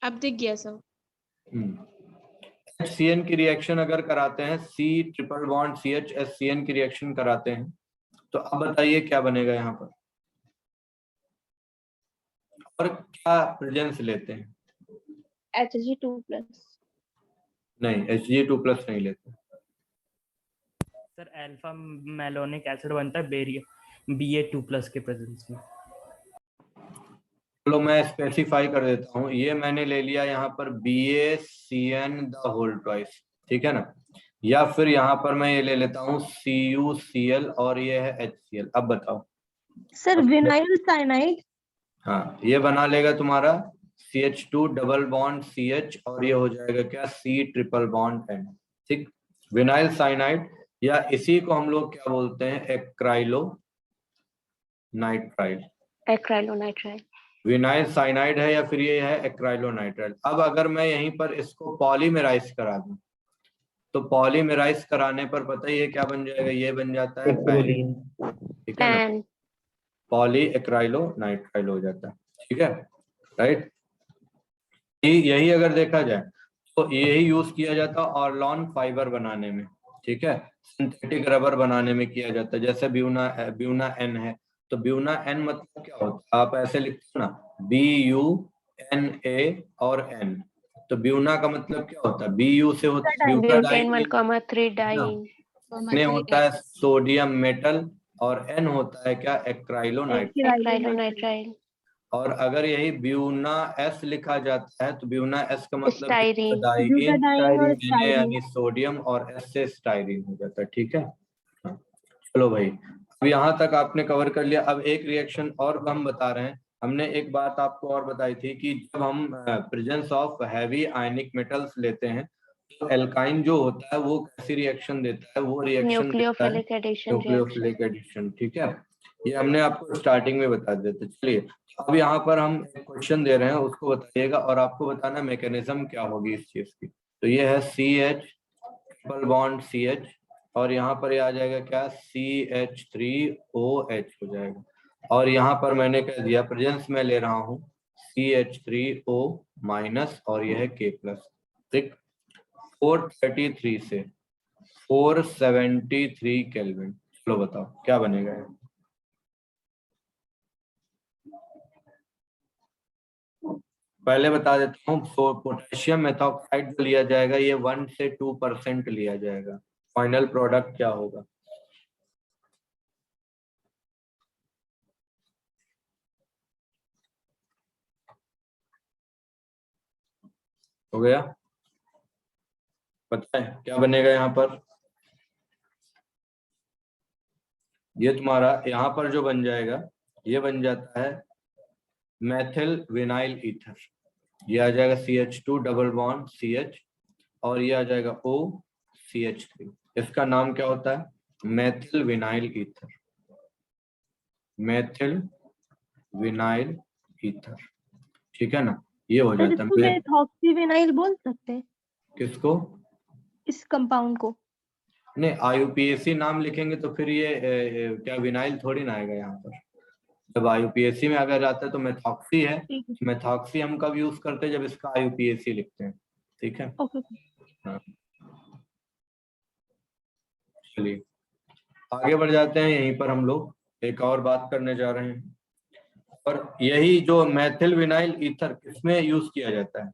J: अब दिख गया सर।
K: HCN की रिएक्शन अगर कराते हैं, C triple bond CH HCN की रिएक्शन कराते हैं, तो अब बताइए क्या बनेगा यहाँ पर, और क्या प्रेजेंस लेते हैं?
I: Hg2+।
K: नहीं, Hg2+ नहीं लेते।
L: सर अल्फा मैलोनिक एसिड बनता है Ba2+ के प्रेजेंस में।
K: चलो मैं स्पेसिफाई कर देता हूँ, ये मैंने ले लिया यहाँ पर BaCN द होल ट्वाइस, ठीक है ना, या फिर यहाँ पर मैं ये ले लेता हूँ CuCl और ये है HCl। अब बताओ
J: सर विनाइल साइनाइड।
K: हाँ, ये बना लेगा तुम्हारा CH2 डबल बॉन्ड CH और ये हो जाएगा क्या, C ट्रिपल बॉन्ड N। ठीक, विनाइल साइनाइड, या इसी को हम लोग क्या बोलते हैं, acrylo nitrile.
D: Acrylonitrile.
K: Vinyl cyanide है या फिर ये है एक्राइलोनाइट्राइल। अब अगर मैं यहीं पर इसको पॉलीमेराइज करा दूं, तो पॉलीमेराइज कराने पर पता ही है क्या बन जाएगा, ये बन जाता है पैन, ठीक है ना, पॉली एक्राइलोनाइट्राइल हो जाता है, ठीक है, राइट। यही अगर देखा जाए तो यही यूज किया जाता है ऑर्लॉन फाइबर बनाने में, ठीक है, सिंथेटिक रबर बनाने में किया जाता है। जैसे ब्यूना N है, तो ब्यूना N मतलब क्या होता है, आप ऐसे लिखते हो ना, BUNA और N, तो ब्यूना का मतलब क्या होता है, BU से होता है
D: ब्यूटेन 1,3 डाइन।
K: N होता है सोडियम मेटल और N होता है क्या,
D: एक्राइलोनाइट्राइल।
K: और अगर यही ब्यूना S लिखा जाता है तो ब्यूना S का मतलब
D: स्टाइरीन।
K: Na यानी सोडियम और S से स्टाइरीन हो जाता है, ठीक है। चलो भाई, अब यहाँ तक आपने कवर कर लिया। अब एक रिएक्शन और हम बता रहे हैं, हमने एक बात आपको और बताई थी कि जब हम presence of heavy ionic metals लेते हैं तो एल्काइन जो होता है वो कैसी रिएक्शन देता है, वो reaction
D: nucleophilic addition.
K: Nucleophilic addition, ठीक है, ये हमने आपको स्टार्टिंग में बता दिया था। चलिए अब यहाँ पर हम एक क्वेश्चन दे रहे हैं, उसको बताइएगा और आपको बताना मैकेनिज्म क्या होगी इस चीज की। तो ये है CH ट्रिपल बॉन्ड CH और यहाँ पर ये आ जाएगा क्या, CH3OH हो जाएगा, और यहाँ पर मैंने कह दिया प्रेजेंस में ले रहा हूँ CH3O माइनस और यह है K प्लस, ठीक। 433 से 473 केल्विन। चलो बताओ क्या बनेगा ये। पहले बता देता हूँ, पोटेशियम मेथॉक्साइड जो लिया जाएगा ये 1 से 2% लिया जाएगा। फाइनल प्रोडक्ट क्या होगा, हो गया, पता है क्या बनेगा यहाँ पर, ये तुम्हारा यहाँ पर जो बन जाएगा ये बन जाता है मेथिल विनाइल ईथर। ये आ जाएगा CH2 डबल बॉन्ड CH और ये आ जाएगा OCH3। इसका नाम क्या होता है, methyl vinyl ether, methyl vinyl ether, ठीक है ना, ये हो जाता है।
J: मेथॉक्सीविनाइल बोल सकते हैं
K: किसको,
J: इस कंपाउंड को?
K: नहीं, IUPAC नाम लिखेंगे तो फिर ये क्या विनाइल थोड़ी ना आएगा यहाँ पर। जब IUPAC में अगर जाता है तो मेथॉक्सी है, मेथॉक्सी हम कब यूज करते हैं, जब इसका IUPAC लिखते हैं, ठीक है। हाँ, चलिए आगे बढ़ जाते हैं। यहीं पर हम लोग एक और बात करने जा रहे हैं, और यही जो मेथिल विनाइल ईथर किसमें यूज किया जाता है,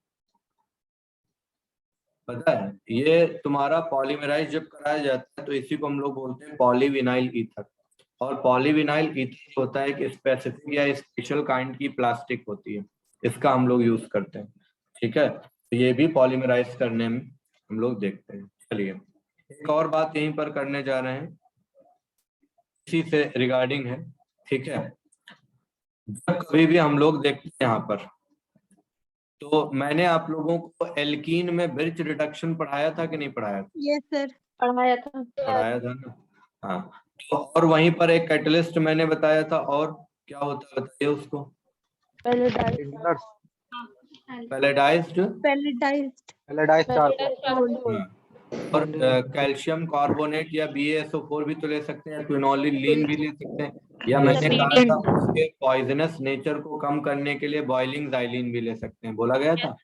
K: पता है, ये तुम्हारा पॉलीमराइज जब कराया जाता है तो इसी को हम लोग बोलते हैं पॉलीविनाइल ईथर। और पॉलीविनाइल ईथर होता है कि स्पेसिफिक या स्पेशल काइंड की प्लास्टिक होती है, इसका हम लोग यूज करते हैं। ठीक है, तो ये भी पॉलीमराइज करने में हम लोग देखते हैं। चलिए एक और बात यहीं पर करने जा रहे हैं, इसी से रिगार्डिंग है। ठीक है, जब कभी भी हम लोग देखते हैं यहाँ पर, तो मैंने आप लोगों को एल्कीन में ब्रिज रिडक्शन पढ़ाया था कि नहीं पढ़ाया था?
J: यस सर,
I: पढ़ाया था।
K: पढ़ाया था ना। हाँ, तो और वहीं पर एक कैटलिस्ट मैंने बताया था, और क्या होता है बताइए उसको? पैलेडाइज्ड और कैल्शियम कार्बोनेट या BaSO4 भी तो ले सकते हैं, क्विनोलिन भी ले सकते हैं, या मैंने कहा था उसके पॉइजनस नेचर को कम करने के लिए बॉइलिंग ज़ाइलिन भी ले सकते हैं, बोला गया था।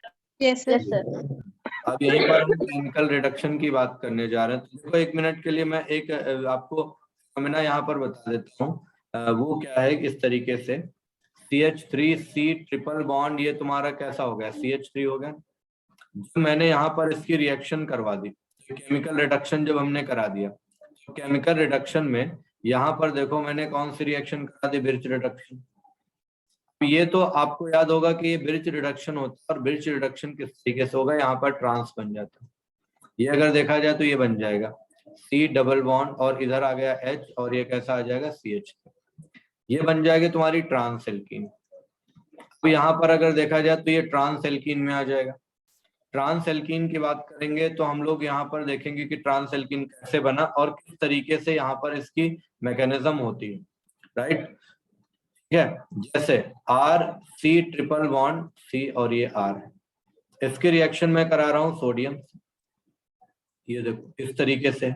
J: Yes sir.
K: अब यहीं पर हम केमिकल रिडक्शन की बात करने जा रहे हैं। तो देखो 1 मिनट के लिए मैं एक आपको फॉर्मूला यहाँ पर बता देता हूँ। वो क्या है, इस तरीके से CH3C ट्रिपल बॉन्ड, ये तुम्हारा कैसा हो गया, CH3 हो गया। जब मैंने यहाँ पर इसकी रिएक्शन करवा दी, केमिकल रिडक्शन जब हमने करा दिया, तो केमिकल रिडक्शन में यहाँ पर देखो मैंने कौन सी रिएक्शन करा दी, ब्रिज रिडक्शन। ये तो आपको याद होगा कि ये ब्रिज रिडक्शन होता है, और ब्रिज रिडक्शन किस तरीके से होगा, यहाँ पर ट्रांस बन जाता है। ये अगर देखा जाए तो ये बन जाएगा C डबल बॉन्ड, और इधर आ गया H, और ये कैसा आ जाएगा CH, ये बन जाएगी तुम्हारी ट्रांस एल्कीन। तो यहाँ पर अगर देखा जाए तो ये ट्रांस एल्कीन में आ जाएगा। ट्रांस एल्कीन की बात करेंगे तो हम लोग यहाँ पर देखेंगे कि ट्रांस एल्कीन कैसे बना और किस तरीके से यहाँ पर इसकी मैकेनिज्म होती है, राइट। ठीक है, जैसे RC ट्रिपल बॉन्ड C, और ये R है, इसकी रिएक्शन में करा रहा हूँ सोडियम, ये देखो इस तरीके से।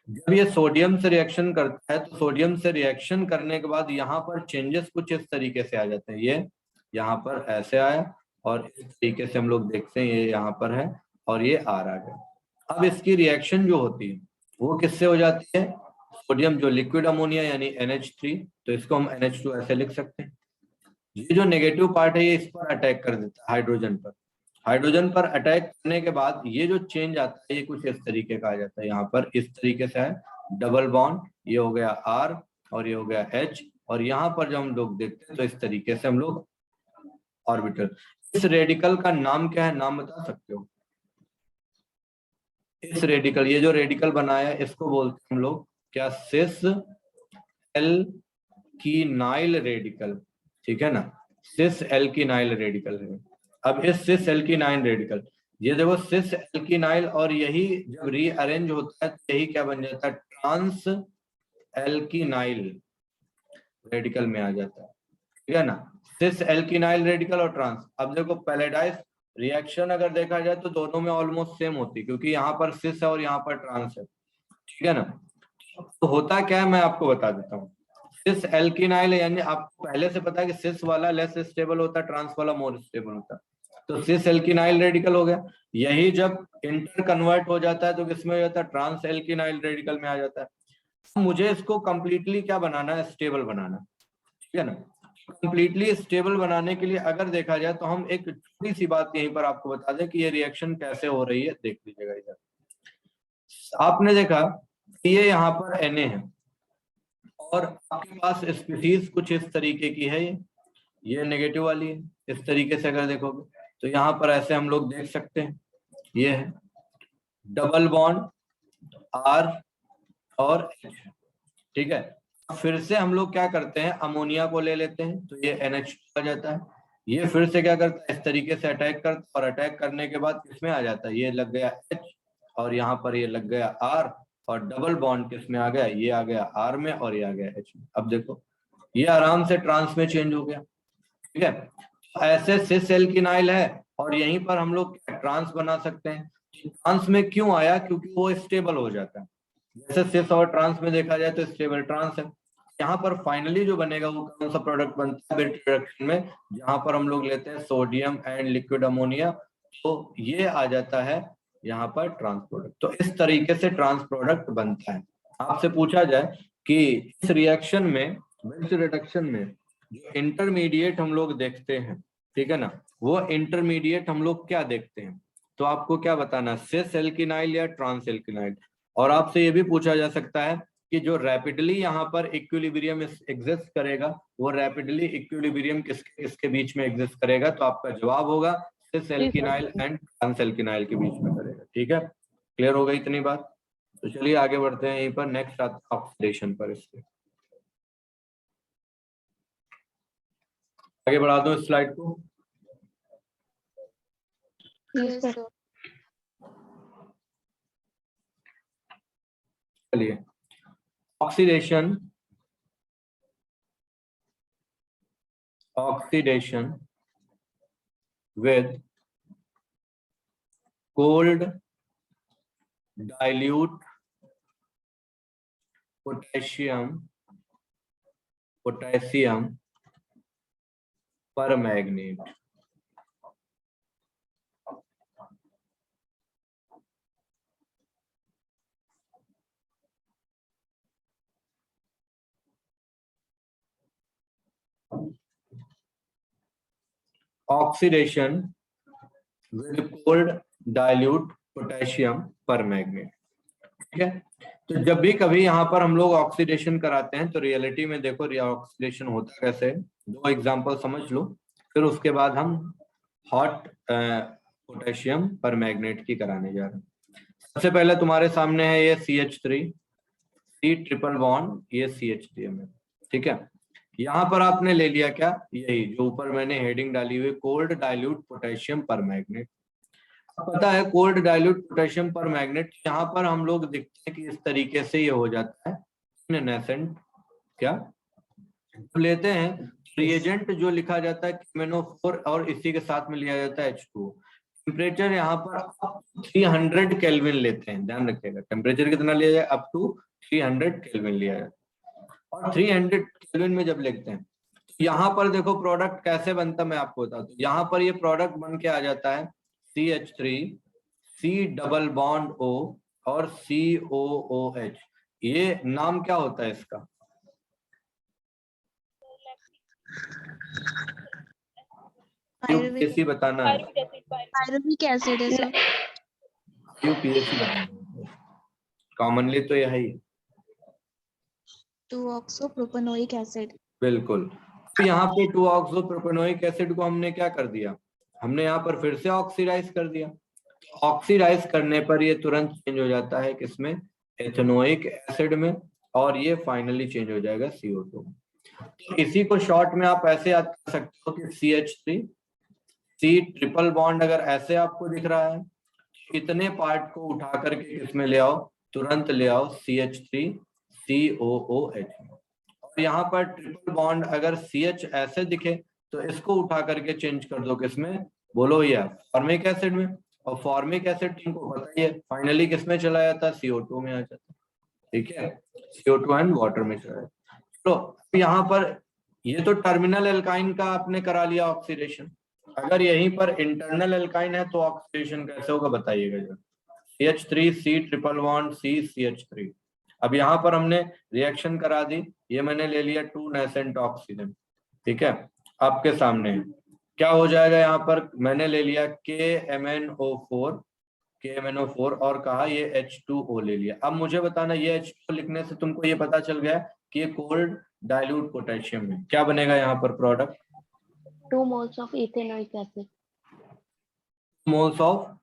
K: जब ये सोडियम से रिएक्शन करता है तो सोडियम से रिएक्शन करने के बाद यहाँ पर चेंजेस कुछ इस तरीके से आ जाते हैं। ये यहाँ पर ऐसे आया, और इस तरीके से हम लोग देखते हैं ये यहाँ पर है, और ये R आ गया। अब इसकी रिएक्शन जो होती है वो किससे हो जाती है, सोडियम जो लिक्विड अमोनिया यानी NH3, तो इसको हम NH2 ऐसे लिख सकते हैं। ये जो नेगेटिव पार्ट है ये इस पर अटैक कर देता है, हाइड्रोजन पर। हाइड्रोजन पर अटैक करने के बाद ये जो चेंज आता है ये कुछ इस तरीके का आ जाता है, यहाँ पर इस तरीके से है, डबल बॉन्ड, ये हो गया R और ये हो गया H, और यहाँ पर जब हम लोग देखते हैं तो इस तरीके से हम लोग ऑर्बिटल। इस रेडिकल का नाम क्या है, नाम बता सकते हो? इस रेडिकल, ये जो रेडिकल बनाया है इसको बोलते हैं हम लोग क्या, सिस एल्कीनाइल रेडिकल। ठीक है ना, सिस एल्कीनाइल रेडिकल है। अब इस सिस एल्कीनाइल रेडिकल, ये देखो सिस एल्कीनाइल, और यही जब रीअरेंज होता है तो यही क्या बन जाता है, ट्रांस एल्कीनाइल रेडिकल में आ जाता है। ठीक है ना, सिस एल्कीनाइल रेडिकल और ट्रांस। अब देखो पैलेडाइज रिएक्शन अगर देखा जाए तो दोनों में ऑलमोस्ट सेम होती है, क्योंकि यहाँ पर सिस है और यहाँ पर ट्रांस है। ठीक है ना, तो होता क्या है मैं आपको बता देता हूँ। सिस एल्कीनाइल यानी आपको पहले से पता है कि सिस वाला लेस स्टेबल होता है, ट्रांस वाला मोर स्टेबल होता है, तो सिस एल्कीनाइल रेडिकल हो गया। यही जब इंटर कन्वर्ट हो जाता है तो किसमें हो जाता है, ट्रांस एल्कीनाइल रेडिकल में आ जाता है। मुझे इसको कंप्लीटली क्या बनाना है, स्टेबल बनाना। ठीक है ना, कंप्लीटली स्टेबल बनाने के लिए अगर देखा जाए तो हम एक छोटी सी बात यहीं पर आपको बता दें कि ये रिएक्शन कैसे हो रही है। देख लीजिएगा, इधर आपने देखा ये यहाँ पर Na है, और आपके पास स्पीशीज कुछ इस तरीके की है, ये नेगेटिव वाली है। इस तरीके से अगर देखोगे तो यहाँ पर ऐसे हम लोग देख सकते हैं, ये है डबल बॉन्ड R और H। ठीक है, फिर से हम लोग क्या करते हैं, अमोनिया को ले लेते हैं तो ये NH2 आ जाता है। ये फिर से क्या करता है, इस तरीके से अटैक करता है, और अटैक करने के बाद किसमें आ जाता है, ये लग गया H, और यहाँ पर ये लग गया R, और डबल बॉन्ड किसमें आ गया, ये आ गया R में और ये आ गया H में। अब देखो ये आराम से ट्रांस में चेंज हो गया। ठीक है, ऐसे सिस एल्कीनाइल है और यहीं पर हम लोग ट्रांस बना सकते हैं। ट्रांस में क्यों आया, क्योंकि वो स्टेबल हो जाता है। जैसे सिस और ट्रांस में देखा जाए तो स्टेबल ट्रांस है। यहाँ पर फाइनली जो बनेगा वो कौन सा प्रोडक्ट बनता है ब्रिज रिडक्शन में, जहां पर हम लोग लेते हैं सोडियम एंड लिक्विड अमोनिया, तो ये आ जाता है यहाँ पर ट्रांस प्रोडक्ट। तो इस तरीके से ट्रांस प्रोडक्ट बनता है। आपसे पूछा जाए कि इस रिएक्शन में, ब्रिज रिडक्शन में जो इंटरमीडिएट हम लोग देखते हैं, ठीक है ना, वो इंटरमीडिएट हम लोग क्या देखते हैं, तो आपको क्या बताना, सिस एल्किनाइल या ट्रांस एल्किनाइल। और आपसे ये भी पूछा जा सकता है कि जो रैपिडली यहाँ पर इक्विलिब्रियम एग्जिस्ट करेगा वो रैपिडली इक्विलिब्रियम किसके बीच में एग्जिस्ट करेगा, तो आपका जवाब होगा सिस एल्किनाइल एंड ट्रांस एल्किनाइल के बीच में करेगा। ठीक है, क्लियर हो गई इतनी बात। तो चलिए आगे बढ़ते हैं, यहीं पर नेक्स्ट आता है ऑक्सीडेशन पर। इससे आगे बढ़ा दो स्लाइड को।
A: Yes, sir.
K: चलिए, oxidation with cold dilute potassium permanganate. Oxidation with cold dilute potassium permanganate। ठीक है, तो जब भी कभी यहाँ पर हम लोग ऑक्सीडेशन कराते हैं तो रियलिटी में देखो ऑक्सीडेशन होता कैसे है। दो एग्जांपल समझ लो, फिर उसके बाद हम हॉट पोटेशियम परमैग्नेट की कराने जा रहे हैं। सबसे पहले तुम्हारे सामने है ये CH3 C ट्रिपल बॉन्ड, ये CH3 है। ठीक है, यहाँ पर आपने ले लिया क्या, यही जो ऊपर मैंने हेडिंग डाली हुई कोल्ड डाइल्यूट पोटेशियम परमैग्नेट। पता है कोल्ड डाइल्यूट पोटेशियम परमैग्नेट, यहाँ पर हम लोग देखते हैं कि इस तरीके से ये हो जाता है नेसेंट। क्या लेते हैं रिएजेंट जो लिखा जाता है KMnO4 और इसी के साथ में लिया जाता है H2। टेम्परेचर यहाँ पर 300 केल्विन लेते हैं, ध्यान रखिएगा टेम्परेचर कितना लिया जाए, अप टू 300 केल्विन लिया जाए। और 300 केल्विन में जब लिखते हैं तो यहाँ पर देखो प्रोडक्ट कैसे बनता है मैं आपको बताता हूँ। यहाँ पर ये प्रोडक्ट बन के आ जाता है CH3 C double bond O और COOH। ये नाम क्या होता है इसका, यूपीएससी बताना है।
G: पायरुविक एसिड है सर।
K: यूपीएससी बताना कॉमनली तो यही
G: 2-ऑक्सोप्रोपेनोइक एसिड।
K: बिल्कुल। तो यहाँ पे 2-ऑक्सोप्रोपेनोइक एसिड को हमने क्या कर दिया, हमने यहाँ पर फिर से ऑक्सीडाइज कर दिया। ऑक्सीडाइज करने पर ये तुरंत चेंज हो जाता है किसमें, एथेनोइक एसिड में, और ये फाइनली चेंज हो जाएगा CO2। तो इसी को शॉर्ट में आप ऐसे याद कर सकते हो कि CH3 C ट्रिपल बॉन्ड अगर ऐसे आपको दिख रहा है, इतने पार्ट को उठा करके किसमें ले आओ, तुरंत ले आओ CH3 COOH। और यहाँ पर ट्रिपल बॉन्ड अगर CH ऐसे दिखे तो इसको उठा करके चेंज कर दो किसमें, बोलो यार फॉर्मिक एसिड में। और फॉर्मिक एसिड तुमको पता ही है फाइनली किसमें चला जाता है, CO2 में आ जाता है। ठीक है, CO2 एंड वाटर में चला जाता है। तो यहाँ पर ये तो टर्मिनल एल्काइन का आपने करा लिया ऑक्सीडेशन। अगर यहीं पर इंटरनल एल्काइन है तो ऑक्सीडेशन कैसे होगा बताइएगा जरा। CH3 C triple bond C CH3। अब यहाँ पर हमने रिएक्शन करा दी, ये मैंने ले लिया 2 नेसेंट ऑक्सीजन। ठीक है, आपके सामने क्या हो जाएगा, यहाँ पर मैंने ले लिया KMnO4 और कहा ये H2O ले लिया। अब मुझे बताना ये H2O लिखने से तुमको ये पता चल गया कि ये कोल्ड डाइल्यूट पोटेशियम है। क्या बनेगा यहाँ पर product,
D: 2 moles of ethanoic acid।
K: Moles of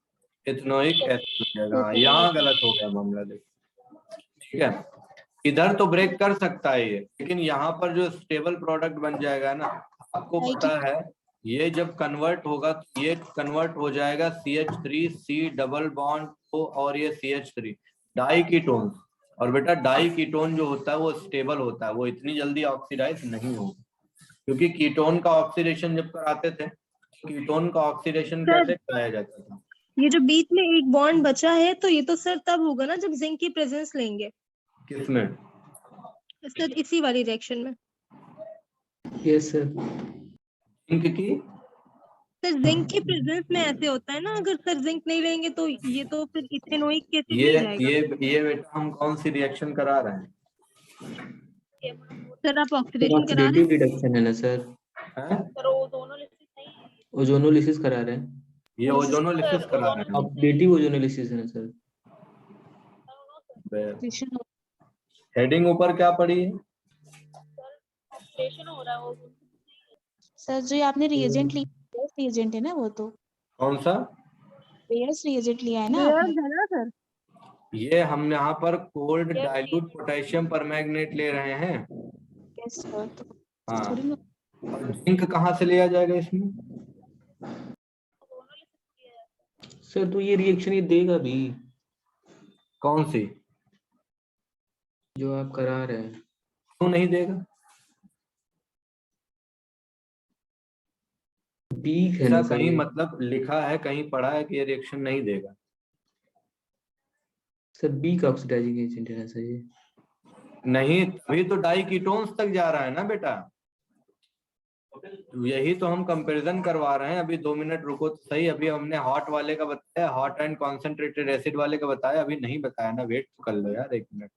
K: ethanoic acid. यहाँ गलत हो गया मामला, देखो। ठीक है, इधर तो ब्रेक कर सकता है ये, लेकिन यहाँ पर जो स्टेबल प्रोडक्ट बन जाएगा ना, आपको पता है ये जब कन्वर्ट होगा तो ये कन्वर्ट हो जाएगा CH3 C double bond O और ये CH3 डाई कीटोन। और बेटा डाई कीटोन जो होता है वो स्टेबल होता है, वो इतनी जल्दी ऑक्सीडाइज नहीं होगा, क्योंकि कीटोन का ऑक्सीडेशन जब कराते थे, कीटोन का ऑक्सीडेशन कैसे कराया जाता था।
J: ये जो बीच में एक बॉन्ड बचा है तो ये तो सर तब होगा ना जब जिंक की प्रेजेंस लेंगे।
K: किसमें
J: सर, इसी वाली रिएक्शन में।
F: Yes sir.
K: जिंक की,
J: सर जिंक की प्रेजेंस में ऐसे होता है ना, अगर सर जिंक नहीं लेंगे तो ये तो फिर इथेनोइक कैसे
K: ये
J: जाएगा।
K: ये बेटा हम कौन सी रिएक्शन करा रहे हैं,
J: सर आप ऑक्सीडेशन करा रहे
F: ऑक्सीडेटिव रिडक्शन है ना सर,
K: हैं?
F: ओजोनोलिसिस करा रहे हैं।
K: ये ओजोनोलिसिस करा रहे हैं।
F: ऑक्सीडेटिव ओजोनोलिसिस है सर।
K: हेडिंग ऊपर क्या पड़ी है?
G: सर जो ये आपने रिएजेंट लिया, रिएजेंट है ना वो, तो
K: कौन सा
G: बेयर्स रिएजेंट लिया है ना आपने?
J: है ना सर?
K: ये हम यहाँ पर कोल्ड डाइल्यूट पोटेशियम परमैंगनेट ले रहे हैं।
G: Yes sir. तो
K: हाँ,
G: थोड़ी ना
K: और जिंक कहाँ से लिया जाएगा इसमें?
F: सर तो ये रिएक्शन ये देगा भी,
K: कौन सी
F: जो आप करा रहे हैं?
K: क्यों नहीं देगा?
F: वीक है
K: ऐसा
F: ना सर
K: कहीं
F: ये?
K: मतलब लिखा है, कहीं पढ़ा है कि ये रिएक्शन नहीं देगा?
F: सर वीक ऑक्सीडाइजिंग एजेंट है ना सर ये?
K: नहीं, तभी तो डाई कीटोन्स तक जा रहा है ना बेटा। यही तो हम कंपैरिजन करवा रहे हैं। अभी 2 मिनट रुको तो सही। अभी हमने हॉट वाले का बताया, हॉट एंड कॉन्सेंट्रेटेड एसिड वाले का बताया, अभी नहीं बताया ना। वेट तो कर लो यार 1 मिनट।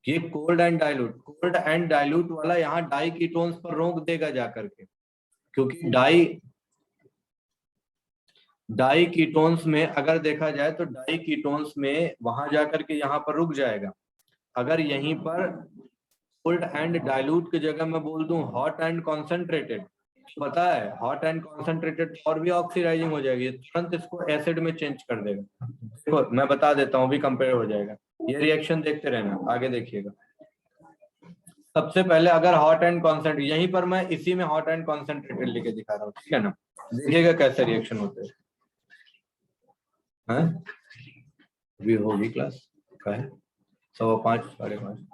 K: ये कोल्ड एंड डाइल्यूट वाला यहाँ डाई कीटोन्स पर रोक देगा जाकर के, क्योंकि डाई कीटोन्स में अगर देखा जाए तो डाई कीटोन्स में वहां जाकर के यहाँ पर रुक जाएगा। अगर यहीं पर कोल्ड एंड डाइल्यूट की जगह मैं बोल दूं हॉट एंड कॉन्सेंट्रेटेड, पता है हॉट एंड कॉन्सेंट्रेटेड और भी ऑक्सीडाइजिंग हो जाएगी, तुरंत इसको एसिड में चेंज कर देगा। देखो मैं बता देता हूँ, भी कंपेयर हो जाएगा। ये रिएक्शन देखते रहना, आगे देखिएगा। सबसे पहले अगर हॉट एंड कॉन्सेंट्रेटेड, यहीं पर मैं इसी में हॉट एंड कॉन्सेंट्रेटेड लेके दिखा रहा हूँ, ठीक है ना। देखिएगा कैसे रिएक्शन होते हैं। अभी होगी क्लास का है 5:15 5:30।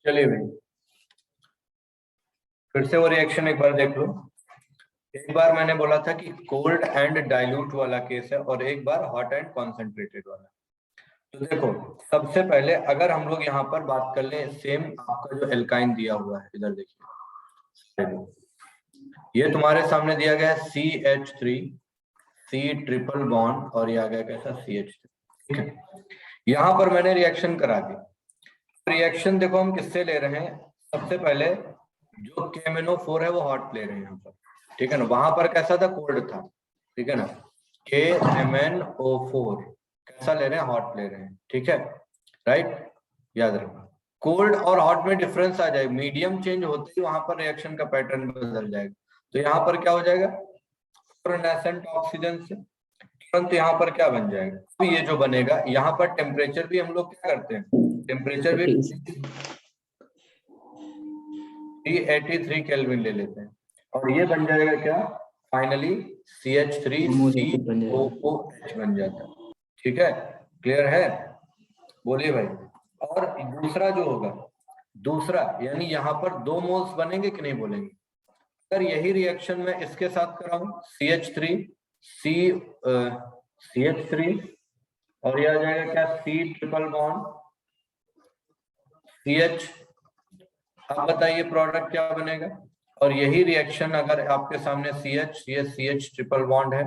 K: चलिए भाई, फिर से वो रिएक्शन एक बार देख लो। एक बार मैंने बोला था कि कोल्ड एंड डाइल्यूट वाला केस है, और एक बार हॉट एंड कॉन्सेंट्रेटेड वाला। तो देखो सबसे पहले अगर हम लोग यहाँ पर बात कर ले, सेम आपका जो एल्काइन दिया हुआ है, इधर देखिए, ये तुम्हारे सामने दिया गया है CH3 C ट्रिपल बॉन्ड, और ये आ गया कैसा CH3, ठीक है। यहाँ पर मैंने रिएक्शन करा दी। रिएक्शन देखो हम किससे ले रहे हैं, सबसे पहले जो KMnO4 है वो हॉट ले रहे हैं यहाँ पर, ठीक है ना। वहां पर कैसा था, कोल्ड था, ठीक है ना। KMnO4 कैसा ले रहे हैं, हॉट ले रहे हैं, ठीक है, राइट, याद रखना। कोल्ड और हॉट में डिफरेंस आ जाए, मीडियम चेंज होते ही वहां पर रिएक्शन का पैटर्न बदल जाएगा। तो यहाँ पर क्या हो जाएगा, फ्लोरोसेंट ऑक्सीजन से तुरंत यहाँ पर क्या बन जाएगा, तो ये जो बनेगा यहाँ पर टेम्परेचर भी हम लोग क्या करते हैं, टेम्परेचर भी 383 केल्विन ले लेते हैं, और ये बन जाएगा क्या, फाइनली CH3COOH बन जाता है, ठीक है, क्लियर है, बोलिए भाई। और दूसरा जो होगा, दूसरा यानी यहाँ पर 2 मोल्स बनेंगे कि नहीं बोलेंगे, अगर यही रिएक्शन मैं इसके साथ कराऊं CH3 और ये आ जाएगा क्या, C ट्रिपल बॉन्ड CH, अब बताइए प्रोडक्ट क्या बनेगा। और यही रिएक्शन अगर आपके सामने CH, ये CH ट्रिपल बॉन्ड है,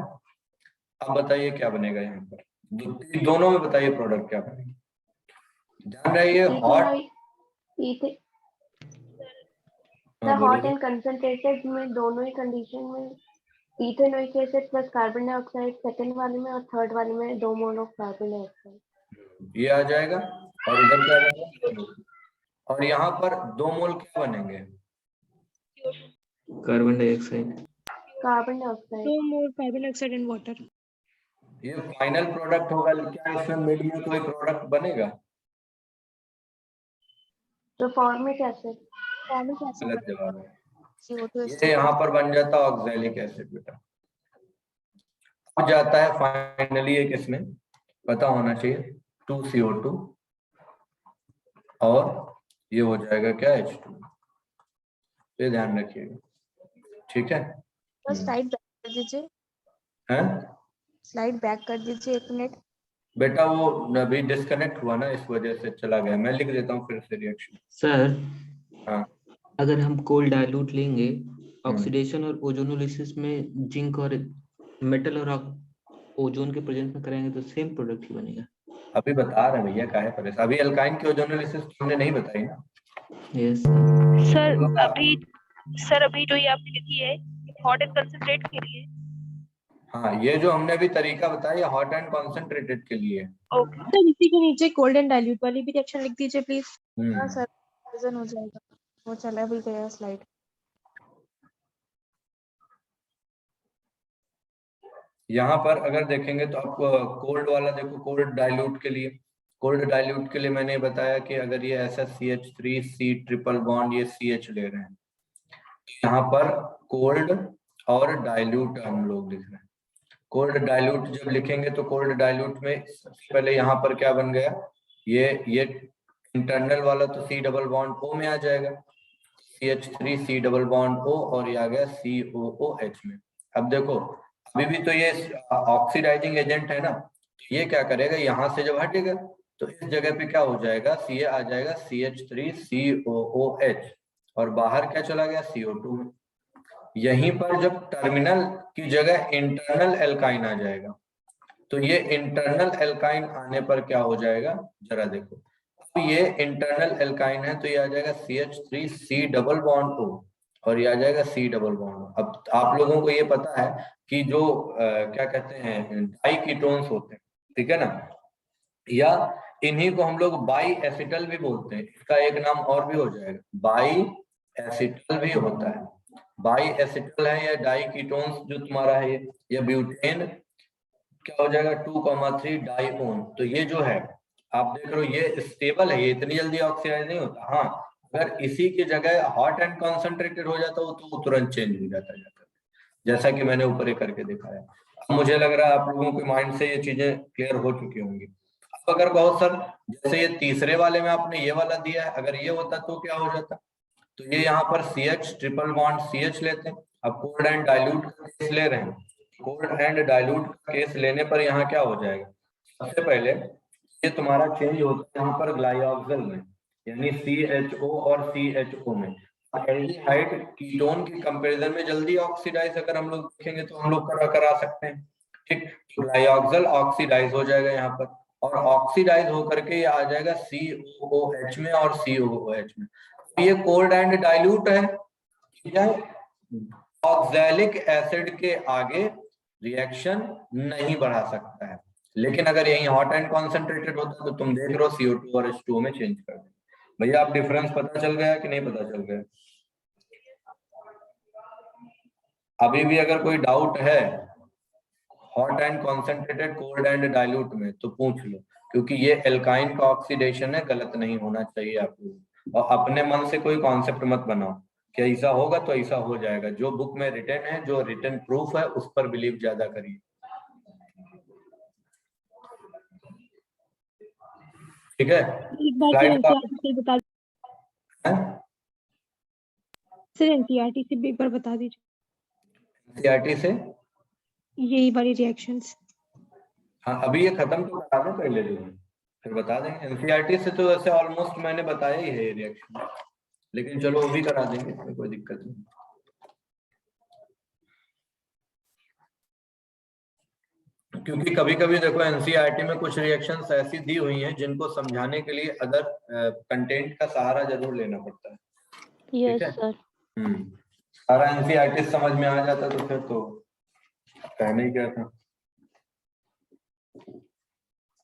K: अब बताइए क्या बनेगा यहाँ पर, दोनों में बताइए प्रोडक्ट क्या बनेगा, ध्यान रहिए।
D: हॉट एंड कंसंट्रेटेड में दोनों ही कंडीशन में ethanoic acid plus carbon dioxide second वाले में और थर्ड वाले में 2 मोल ऑफ कार्बन डाइऑक्साइड,
K: ये आ जाएगा, और इधर क्या बनेगा, और यहाँ पर 2 मोल क्या बनेंगे,
F: carbon dioxide,
G: 2 mole carbon dioxide and water.
K: ये फाइनल प्रोडक्ट होगा, क्या इसमें मिड में कोई प्रोडक्ट बनेगा,
D: तो फॉर्मिक एसिड,
K: गलत जवाब है, ये यहाँ पर बन जाता है ऑक्सैलिक एसिड बेटा, अब जाता है फाइनली एक, इसमें पता होना चाहिए 2CO2 और ये हो जाएगा क्या, H2, ये ध्यान रखिएगा, ठीक है।
G: स्लाइड बैक कर दीजिए,
K: हैं,
G: स्लाइड बैक कर दीजिए 1 मिनट।
K: बेटा वो अभी डिस्कनेक्ट हुआ ना, इस वजह से चला गया, मैं लिख देता हूँ फिर से रिएक्शन।
F: सर
K: हाँ,
F: अगर हम कोल्ड डाइल्यूट लेंगे, ऑक्सीडेशन और ओजोनोलिसिस में जिंक और मेटल और ओजोन के प्रेजेंस में कराएंगे तो सेम प्रोडक्ट ही बनेगा।
K: अभी बता रहे भैया, काहे परेशान, अभी अल्काइन की ओजोनोलिसिस तुमने नहीं बताई ना।
F: यस
M: सर, अभी जो ये आपने लिखी है हॉट एंड कंसंट्रेट के लिए,
K: हाँ, ये जो हमने अभी तरीका बताया हॉट एंड कॉन्सेंट्रेटेड के लिए।
G: ओके सर, इसी के नीचे कोल्ड एंड डाइल्यूट वाली भी रिएक्शन लिख दीजिए प्लीज। हाँ सर, रिवीजन हो जाएगा, वो चला भी गया स्लाइड।
K: यहाँ पर अगर देखेंगे तो आपको कोल्ड वाला देखो, कोल्ड डाइल्यूट के लिए मैंने बताया कि अगर ये ऐसा CH3C ट्रिपल बॉन्ड ये CH ले रहे हैं, यहाँ पर कोल्ड और डाइल्यूट हम लोग लिख रहे हैं। कोल्ड डाइल्यूट जब लिखेंगे तो कोल्ड डाइल्यूट में सबसे पहले यहाँ पर क्या बन गया, ये इंटरनल वाला तो C डबल बॉन्ड O में आ जाएगा, CH3C डबल बॉन्ड O, और ये आ गया COOH में। अब देखो अभी भी तो ये ऑक्सीडाइजिंग एजेंट है ना, ये क्या करेगा, यहाँ से जब हटेगा तो इस जगह पे क्या हो जाएगा, Ca आ जाएगा CH3COOH, और बाहर क्या चला गया, CO2 में। यहीं पर जब टर्मिनल की जगह इंटरनल एल्काइन आ जाएगा, तो ये इंटरनल एल्काइन आने पर क्या हो जाएगा, जरा देखो, अब ये इंटरनल एल्काइन है तो ये आ जाएगा CH3C डबल बॉन्ड O, और ये आ जाएगा C डबल बॉन्ड। अब आप लोगों को ये पता है कि जो क्या कहते हैं डाई कीटोन्स होते हैं, ठीक है ना, या इन्हीं को हम लोग बाई एसिटल भी बोलते हैं, इसका एक नाम और भी हो जाएगा, बाई एसिटल भी होता है। बाई एसिटल है या डाई कीटोन्स जो तुम्हारा है, या ब्यूटेन क्या हो जाएगा 2,3 डाईओन। तो ये जो है आप देख रहे हो ये स्टेबल है, ये इतनी जल्दी ऑक्सीडाइज नहीं होता। हाँ, अगर इसी की जगह हॉट एंड कॉन्सेंट्रेटेड हो जाता हो तो तुरंत चेंज हो जाता है, जैसा कि मैंने ऊपर एक करके दिखाया। अब मुझे लग रहा है आप लोगों के माइंड से ये चीजें क्लियर हो चुकी होंगी। अब अगर कहो सर जैसे ये तीसरे वाले में आपने ये वाला दिया है, अगर ये होता तो क्या हो जाता, तो ये यहाँ पर CH ट्रिपल बॉन्ड CH लेते हैं। अब कोल्ड एंड डाइल्यूट का केस ले रहे हैं, कोल्ड एंड डाइल्यूट का केस लेने पर यहाँ क्या हो जाएगा, सबसे पहले ये तुम्हारा चेंज होता है यहाँ पर ग्लाइऑक्सिल में, यानी CHO और CHO में। एल्डिहाइड कीटोन की कंपैरिजन में जल्दी ऑक्सीडाइज अगर हम लोग देखेंगे तो हम लोग करा सकते हैं, ठीक। ग्लाइऑक्सिल ऑक्सीडाइज हो जाएगा यहाँ पर, और ऑक्सीडाइज होकर के ये आ जाएगा COOH में और COOH में। ये कोल्ड एंड डाइल्यूट है, ऑक्सैलिक एसिड के आगे रिएक्शन नहीं बढ़ा सकता है। लेकिन अगर यही हॉट एंड कॉन्सेंट्रेटेड होता तो तुम देख रहे हो CO2 और H2O में चेंज कर दे। भैया आप डिफरेंस पता चल गया कि नहीं पता चल गया? अभी भी अगर कोई डाउट है hot and concentrated, cold and dilute में, तो पूछ लो, क्योंकि ये एल्काइन का ऑक्सीडेशन है, गलत नहीं होना चाहिए आपको। और अपने मन से कोई कॉन्सेप्ट मत बनाओ कि ऐसा होगा तो ऐसा हो जाएगा। जो बुक में रिटन है, जो रिटन प्रूफ है, उस पर बिलीव ज्यादा करिए। ठीक है,
J: एक बार
K: स्लाइड का
J: से बता सर, एनसीईआरटी से भी एक बार बता दीजिए।
K: एनसीईआरटी से
J: यही वाली रिएक्शंस।
K: हाँ, अभी ये खत्म तो करा दें पहले, जो फिर बता देंगे। एनसीईआरटी से तो वैसे ऑलमोस्ट मैंने बताया ही है ये रिएक्शन, लेकिन चलो वो भी करा देंगे, कोई दिक्कत नहीं। क्योंकि कभी कभी देखो एनसीईआरटी में कुछ रिएक्शंस ऐसी दी हुई हैं जिनको समझाने के लिए अदर कंटेंट का सहारा जरूर लेना पड़ता है।
E: यस
K: ठीक है,
E: सर।
K: सारा एनसीईआरटी समझ में आ जाता तो फिर तो कहना ही क्या था।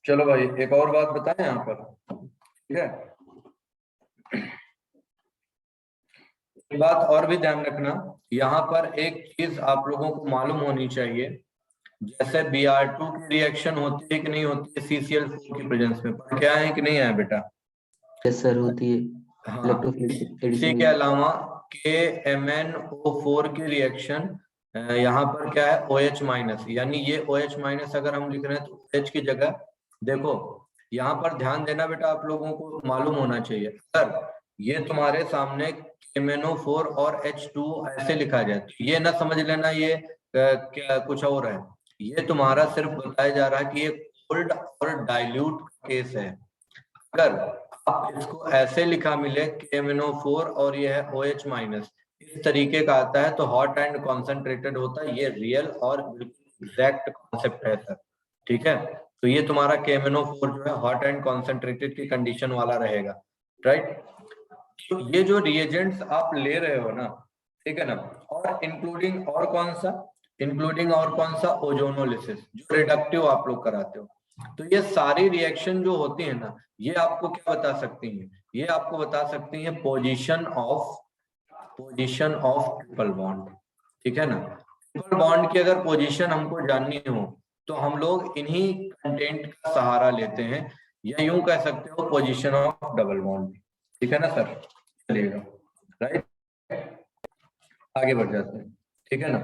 K: चलो भाई, एक और बात बताएं यहाँ पर, ठीक है? बात और भी ध्यान रखना, यहाँ पर एक चीज आप लोगों को मालूम होनी चाहिए, जैसे Br2 की रिएक्शन होती है कि नहीं होती है CCl4 की प्रेजेंस में, पर क्या है कि नहीं है बेटा?
F: यस सर, होती है।
K: हाँ, इसी के अलावा KMnO4 की रिएक्शन यहाँ पर क्या है, OH माइनस, यानी ये OH माइनस अगर हम लिख रहे हैं तो OH की जगह, देखो यहाँ पर ध्यान देना बेटा, आप लोगों को मालूम होना चाहिए, अगर ये तुम्हारे सामने KMnO4 और H2O ऐसे लिखा जाए तो ये ना समझ लेना ये क्या कुछ और है। ये तुम्हारा सिर्फ बताया जा रहा है कि ये कोल्ड और डाइल्यूट केस है। अगर आप इसको ऐसे लिखा मिले KMnO4 और ये है OH माइनस, इस तरीके का आता है तो हॉट एंड कॉन्सेंट्रेटेड होता है। ये रियल और एग्जैक्ट कॉन्सेप्ट है सर, ठीक है? तो ये तुम्हारा KMnO4 जो है हॉट एंड कॉन्सेंट्रेटेड की कंडीशन वाला रहेगा, राइट? तो ये जो रिएजेंट्स आप ले रहे हो ना, ठीक है ना, और इंक्लूडिंग और कौन सा, ओजोनोलिसिस, जो रिडक्टिव आप लोग कराते हो। तो ये सारी रिएक्शन जो होती है ना, ये आपको क्या बता सकती हैं? ये आपको बता सकती हैं पोजीशन ऑफ ट्रिपल बॉन्ड, ठीक है ना? ट्रिपल बॉन्ड की अगर पोजीशन हमको जाननी हो तो हम लोग इन्हीं कंटेंट का सहारा लेते हैं, या यूं कह सकते हो पोजीशन ऑफ डबल बॉन्ड, ठीक है ना सर? चलिएगा, राइट, आगे बढ़ जाते हैं, ठीक है ना?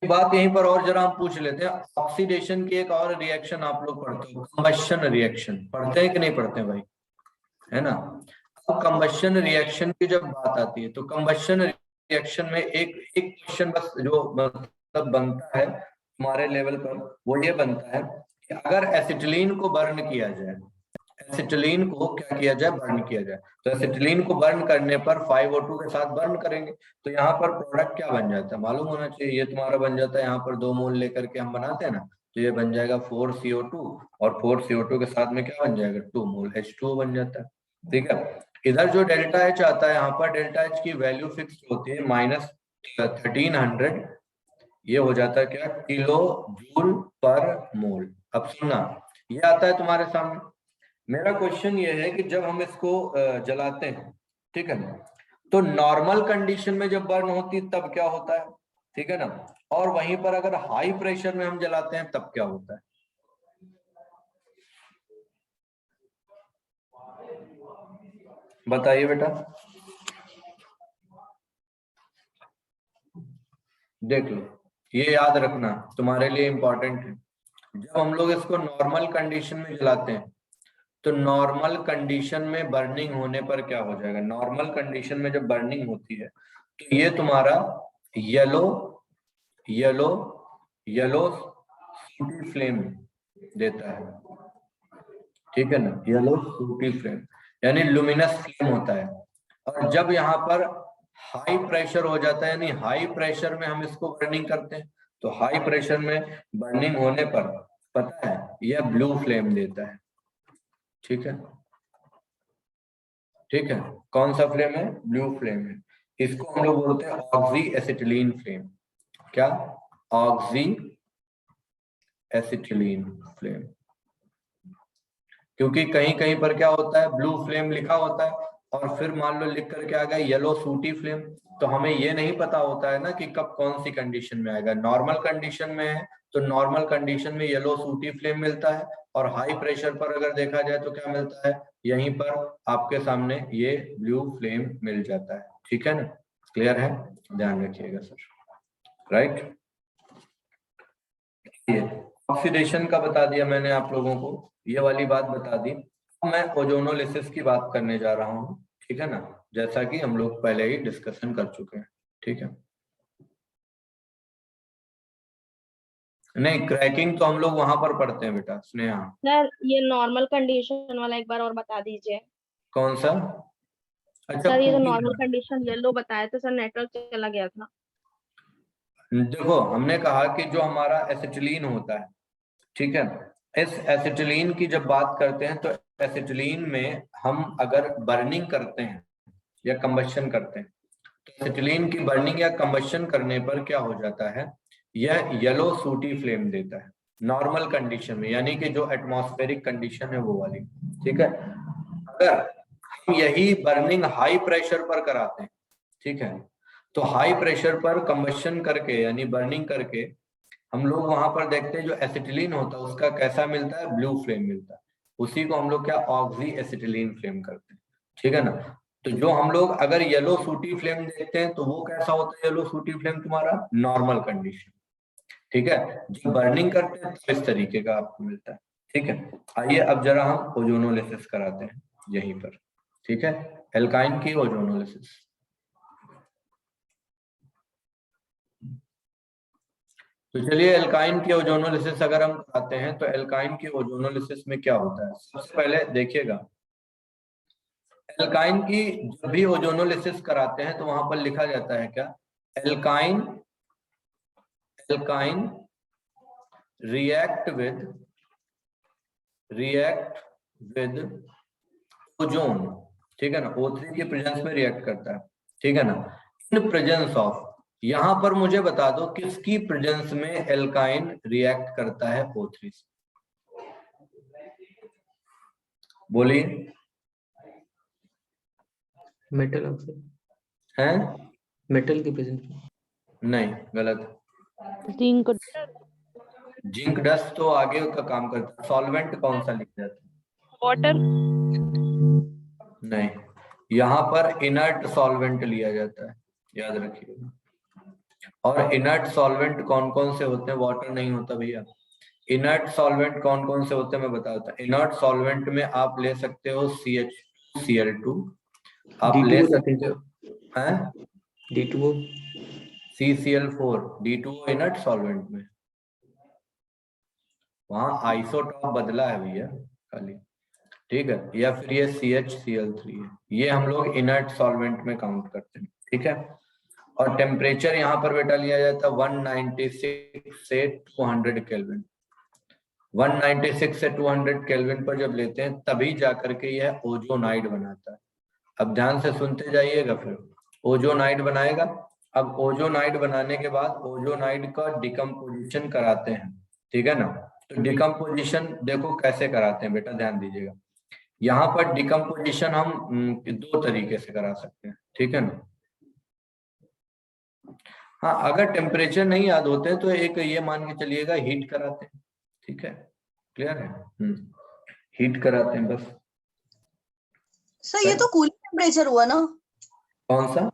K: एक बात यहीं पर और जरा हम पूछ लेते हैं, ऑक्सीडेशन की एक और रिएक्शन आप लोग पढ़ते हो, कंबशन रिएक्शन, पढ़ते हैं कि नहीं पढ़ते हैं भाई? है ना? अब कंबशन रिएक्शन की जब बात आती है तो कंबशन रिएक्शन में एक क्वेश्चन बस जो मतलब बनता है तुम्हारे लेवल पर, वो ये बनता है कि अगर एसिटिलीन को बर्न किया जाए, एसिटिलीन को क्या किया जाए, बर्न किया जाए, तो एसिटिलीन को बर्न करने पर 5O2 के साथ बर्न करेंगे तो यहाँ पर प्रोडक्ट क्या बन जाता है मालूम होना चाहिए। ये तुम्हारा बन जाता है, यहाँ पर 2 मोल लेकर के हम बनाते हैं ना, तो ये बन जाएगा 4CO2 और 4CO2 के साथ में क्या बन जाएगा, 2 मोल H2O बन जाता है, ठीक है? इधर जो डेल्टा H आता है, यहाँ पर डेल्टा H की वैल्यू फिक्स होती है -1300, ये हो जाता है क्या, किलो जूल पर मोल। अब सुनना, ये आता है तुम्हारे सामने। मेरा क्वेश्चन ये है कि जब हम इसको जलाते हैं, ठीक है ना, तो नॉर्मल कंडीशन में जब बर्न होती है तब क्या होता है, ठीक है ना, और वहीं पर अगर हाई प्रेशर में हम जलाते हैं तब क्या होता है? बताइए बेटा, देख लो, ये याद रखना तुम्हारे लिए इंपॉर्टेंट है। जब हम लोग इसको नॉर्मल कंडीशन में जलाते हैं तो नॉर्मल कंडीशन में बर्निंग होने पर क्या हो जाएगा, नॉर्मल कंडीशन में जब बर्निंग होती है तो ये तुम्हारा येलो सूटी फ्लेम देता है, ठीक है ना, येलो सूटी फ्लेम यानी लुमिनस फ्लेम होता है। और जब यहाँ पर हाई प्रेशर हो जाता है, यानी हाई प्रेशर में हम इसको बर्निंग करते हैं, तो हाई प्रेशर में बर्निंग होने पर पता है यह ब्लू फ्लेम देता है, ठीक है? ठीक है, कौन सा फ्लेम है, ब्लू फ्लेम है। इसको हम लोग बोलते हैं ऑक्सी एसिटिलीन फ्लेम। क्या, ऑक्सी एसिटिलीन फ्लेम, क्योंकि कहीं कहीं पर क्या होता है, ब्लू फ्लेम लिखा होता है और फिर मान लो लिख करके आ गया येलो सूटी फ्लेम, तो हमें ये नहीं पता होता है ना कि कब कौन सी कंडीशन में आएगा। नॉर्मल कंडीशन में है तो नॉर्मल कंडीशन में येलो सूटी फ्लेम मिलता है, और हाई प्रेशर पर अगर देखा जाए तो क्या मिलता है, यहीं पर आपके सामने ये ब्लू फ्लेम मिल जाता है। ठीक है ना, क्लियर है, ध्यान रखिएगा सर। राइट, ऑक्सीडेशन का बता दिया मैंने आप लोगों को, ये वाली बात बता दी। मैं ओजोनोलिसिस की बात करने जा रहा हूँ, ठीक है ना, जैसा कि हम लोग पहले ही डिस्कशन कर चुके हैं। ठीक है, नहीं क्रैकिंग तो हम लोग वहां पर पढ़ते हैं बेटा स्नेहा।
I: सर ये नॉर्मल कंडीशन वाला एक बार और बता दीजिए।
K: कौन सा? अच्छा
I: सर ये जो
K: cooking
I: नॉर्मल
K: है।
I: कंडीशन येलो बताया था सर, नेटवर्क चला गया था।
K: देखो हमने कहा कि जो हमारा एसिटिलीन होता है, ठीक है, इस एसिटिलीन की जब बात करते हैं तो एसिटिलीन में हम अगर बर्निंग करते हैं या कंबशन करते हैं तो एसिटिलीन की बर्निंग या कंबशन करने पर क्या हो जाता है, यह येलो सूटी फ्लेम देता है नॉर्मल कंडीशन में, यानी कि जो एटमॉस्फेरिक कंडीशन है वो वाली। ठीक है, अगर हम यही बर्निंग हाई प्रेशर पर कराते हैं, ठीक है, तो हाई प्रेशर पर कंबशन करके यानी बर्निंग करके हम लोग वहां पर देखते हैं जो एसिटिलीन होता है उसका कैसा मिलता है, ब्लू फ्लेम मिलता है। उसी को हम लोग क्या ऑक्सी एसिटिलीन फ्लेम करते हैं। ठीक है ना, तो जो हम लोग अगर येलो सूटी फ्लेम देखते हैं तो वो कैसा होता है, येलो सूटी फ्लेम तुम्हारा नॉर्मल कंडीशन। ठीक है, जब बर्निंग करते हैं तो इस तरीके का आपको मिलता है। ठीक है, आइए अब जरा हम ओजोनोलिसिस कराते हैं यहीं पर। ठीक है, एल्काइन की ओजोनोलिसिस। तो चलिए एल्काइन की ओजोनोलिसिस अगर हम कराते हैं तो एल्काइन की ओजोनोलिसिस में क्या होता है, सबसे पहले देखिएगा एल्काइन की जब भी ओजोनोलिसिस कराते हैं तो वहां पर लिखा जाता है क्या, alkyne alkyne react with ozone. ठीक है ना, O3 के प्रेजेंस में रिएक्ट करता है। ठीक है ना, इन प्रेजेंस ऑफ, यहां पर मुझे बता दो किसकी प्रेजेंस में एल्काइन रिएक्ट करता है O3 से, बोलिए।
F: मेटल ऑक्साइड
K: हैं,
F: मेटल की प्रेजेंस में।
K: नहीं, गलत।
E: जिंक
K: जिंक डस्ट तो आगे का काम करता है। सॉल्वेंट कौन सा लिख जाता है,
M: वाटर।
K: नहीं, यहाँ पर इनर्ट सॉल्वेंट लिया जाता है, याद रखिएगा। और इनर्ट सॉल्वेंट कौन कौन से होते हैं, वाटर नहीं होता भैया। इनर्ट सॉल्वेंट कौन कौन से होते हैं मैं बताता हूँ। इनर्ट सॉल्वेंट में आप ले सकते हो CH2Cl2, आप ले सकते हो हैं
F: D2O,
K: CCl4, D2O inert solvent में, वहां आइसोटॉप बदला है भैया खाली। ठीक है, या फिर ये CHCl3 है, ये हम लोग इनर्ट सॉल्वेंट में काउंट करते हैं। ठीक है, और टेम्परेचर यहाँ पर बेटा लिया जाता है 196 से 200 केल्विन। 196 से 200 केल्विन पर जब लेते हैं तभी जाकर के यह ओजोनाइड बनाता है। अब ध्यान से सुनते जाइएगा, फिर ओजोनाइड बनाएगा। अब ओजोनाइड बनाने के बाद ओजोनाइड का डिकम्पोजिशन कराते हैं। ठीक है ना, तो डिकम्पोजिशन देखो कैसे कराते हैं बेटा, ध्यान दीजिएगा। यहाँ पर डिकम्पोजिशन हम दो तरीके से करा सकते हैं। ठीक है ना, हाँ अगर टेम्परेचर नहीं याद होते हैं तो एक ये मान के चलिएगा हीट कराते हैं। ठीक है, क्लियर है, हीट कराते हैं बस।
N: सर ये तो कूलिंग टेम्परेचर हुआ ना।
K: कौन सा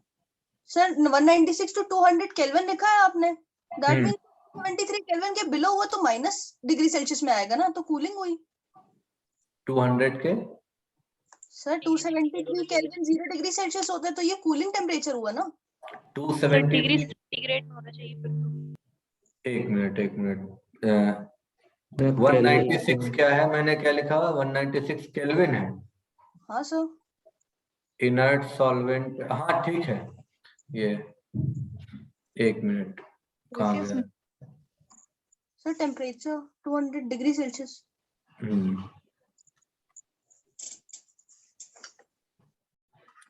N: सर 196 to 200 केल्विन लिखा है आपने, दैट मींस 73 केल्विन के बिलो हुआ तो -डिग्री सेल्सियस में आएगा ना, तो कूलिंग हुई।
K: 200 के
N: सर 273 केल्विन 0 डिग्री सेल्सियस होता है तो ये कूलिंग टेम्परेचर हुआ ना।
K: 270
M: डिग्री सेंटीग्रेड होना चाहिए फिर तो।
K: एक मिनट 196 क्या है, मैंने क्या लिखा हुआ, 196 केल्विन है।
N: हाँ सर,
K: इनर्ट सॉल्वेंट, हाँ ठीक है, ये एक मिनट कहाँ गया
N: सर टेम्परेचर 200 डिग्री सेल्सियस।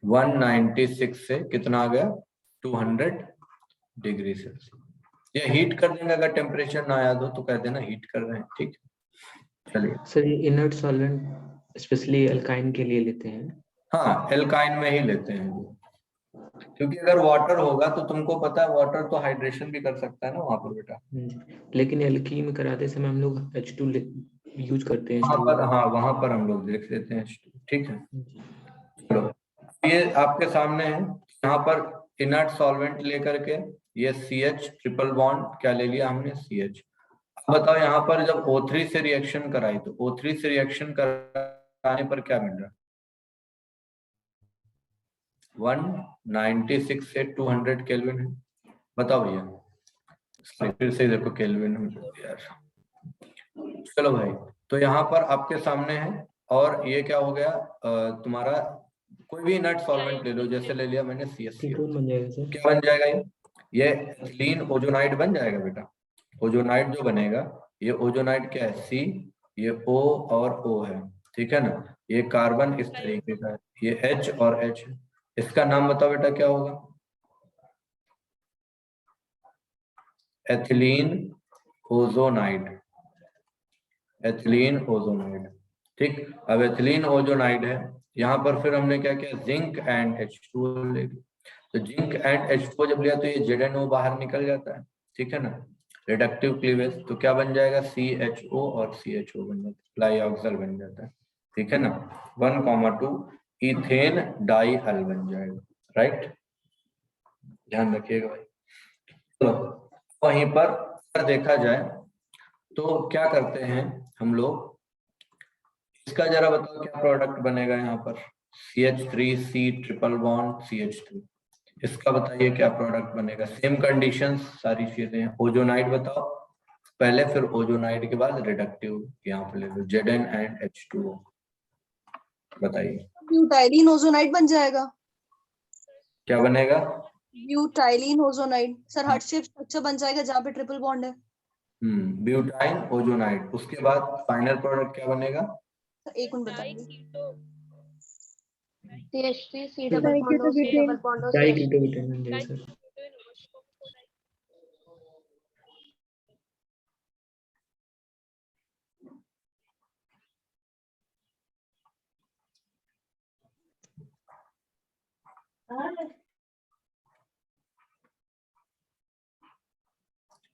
K: 196 से कितना आ गया, 200 डिग्री सेल्सियस। ये हीट कर देंगे, अगर टेम्परेचर ना याद हो तो कह देना हीट कर रहे हैं। ठीक है, चलिए
F: सर ये इनर्ट सॉल्वेंट स्पेशली अल्काइन के लिए लेते हैं।
K: हाँ, एल्काइन में ही लेते हैं वो, क्योंकि अगर वाटर होगा तो तुमको पता है वाटर तो हाइड्रेशन भी कर सकता है ना वहां पर बेटा।
F: लेकिन एल्कीन में कराते समय हम लोग H2 यूज करते हैं।
K: वहां पर, हाँ वहां पर हम लोग देख लेते हैं H2, ठीक है। चलो ये आपके सामने है, यहाँ पर इनर्ट सॉल्वेंट लेकर के ये CH ट्रिपल बॉन्ड क्या ले लिया हमने, CH। अब बताओ यहाँ पर जब O3 से रिएक्शन कराई तो O3 से रिएक्शन कराने पर क्या मिल रहा है, 196 से 200 केल्विन है। बताओ भैया, फिर से देखो केल्विन यार। चलो भाई, तो यहाँ पर आपके सामने है, और ये क्या हो गया तुम्हारा, कोई भी इनर्ट सॉल्वेंट ले लो, जैसे ले लिया मैंने CH3,
F: बन जाएगा सर।
K: क्या बन जाएगा ये एथिलीन ओजोनाइड बन जाएगा बेटा। ओजोनाइड जो बनेगा, ये ओजोनाइड क्या है, C, ये O और O है, ठीक है ना। ये कार्बन इस तरीके का है, ये H और H है। इसका नाम बताओ बेटा क्या होगा, एथिलीन ओजोनाइड, एथिलीन ओजोनाइड, ठीक। अब एथिलीन ओजोनाइड है, यहाँ पर फिर हमने क्या किया, जिंक एंड H2O ले लिया। तो जिंक एंड H2O जब लिया तो ये ZnO बाहर निकल जाता है, ठीक है ना, रिडक्टिव क्लीवेज। तो क्या बन जाएगा, CHO और CHO बन जाता है, डाइऑक्सल बन जाता है, ठीक है ना। 1,2 इथेन डाइहल बन जाएगा, राइट, ध्यान रखिएगा भाई। तो वहीं पर देखा जाए तो क्या करते हैं हम लोग, इसका जरा बताओ क्या प्रोडक्ट बनेगा यहाँ पर, CH3C ट्रिपल बॉन्ड CH3, इसका बताइए क्या प्रोडक्ट बनेगा। सेम कंडीशंस सारी चीजें हैं। ओजोनाइड बताओ पहले, फिर ओजोनाइड के बाद रिडक्टिव यहाँ पे ले लो, Zn एंड H2O, बताइए
N: ब्यूटाइलिन ओजोनाइड बन जाएगा।
K: क्या बनेगा,
N: butylene ozonide sir, heart shape structure बन जाएगा जहाँ पे ट्रिपल बॉन्ड है।
K: Butyne ozonide. उसके बाद फाइनल प्रोडक्ट क्या बनेगा,
N: एक मिनट बताइए,
D: CH3 C double bond O, C double bond O, CH3।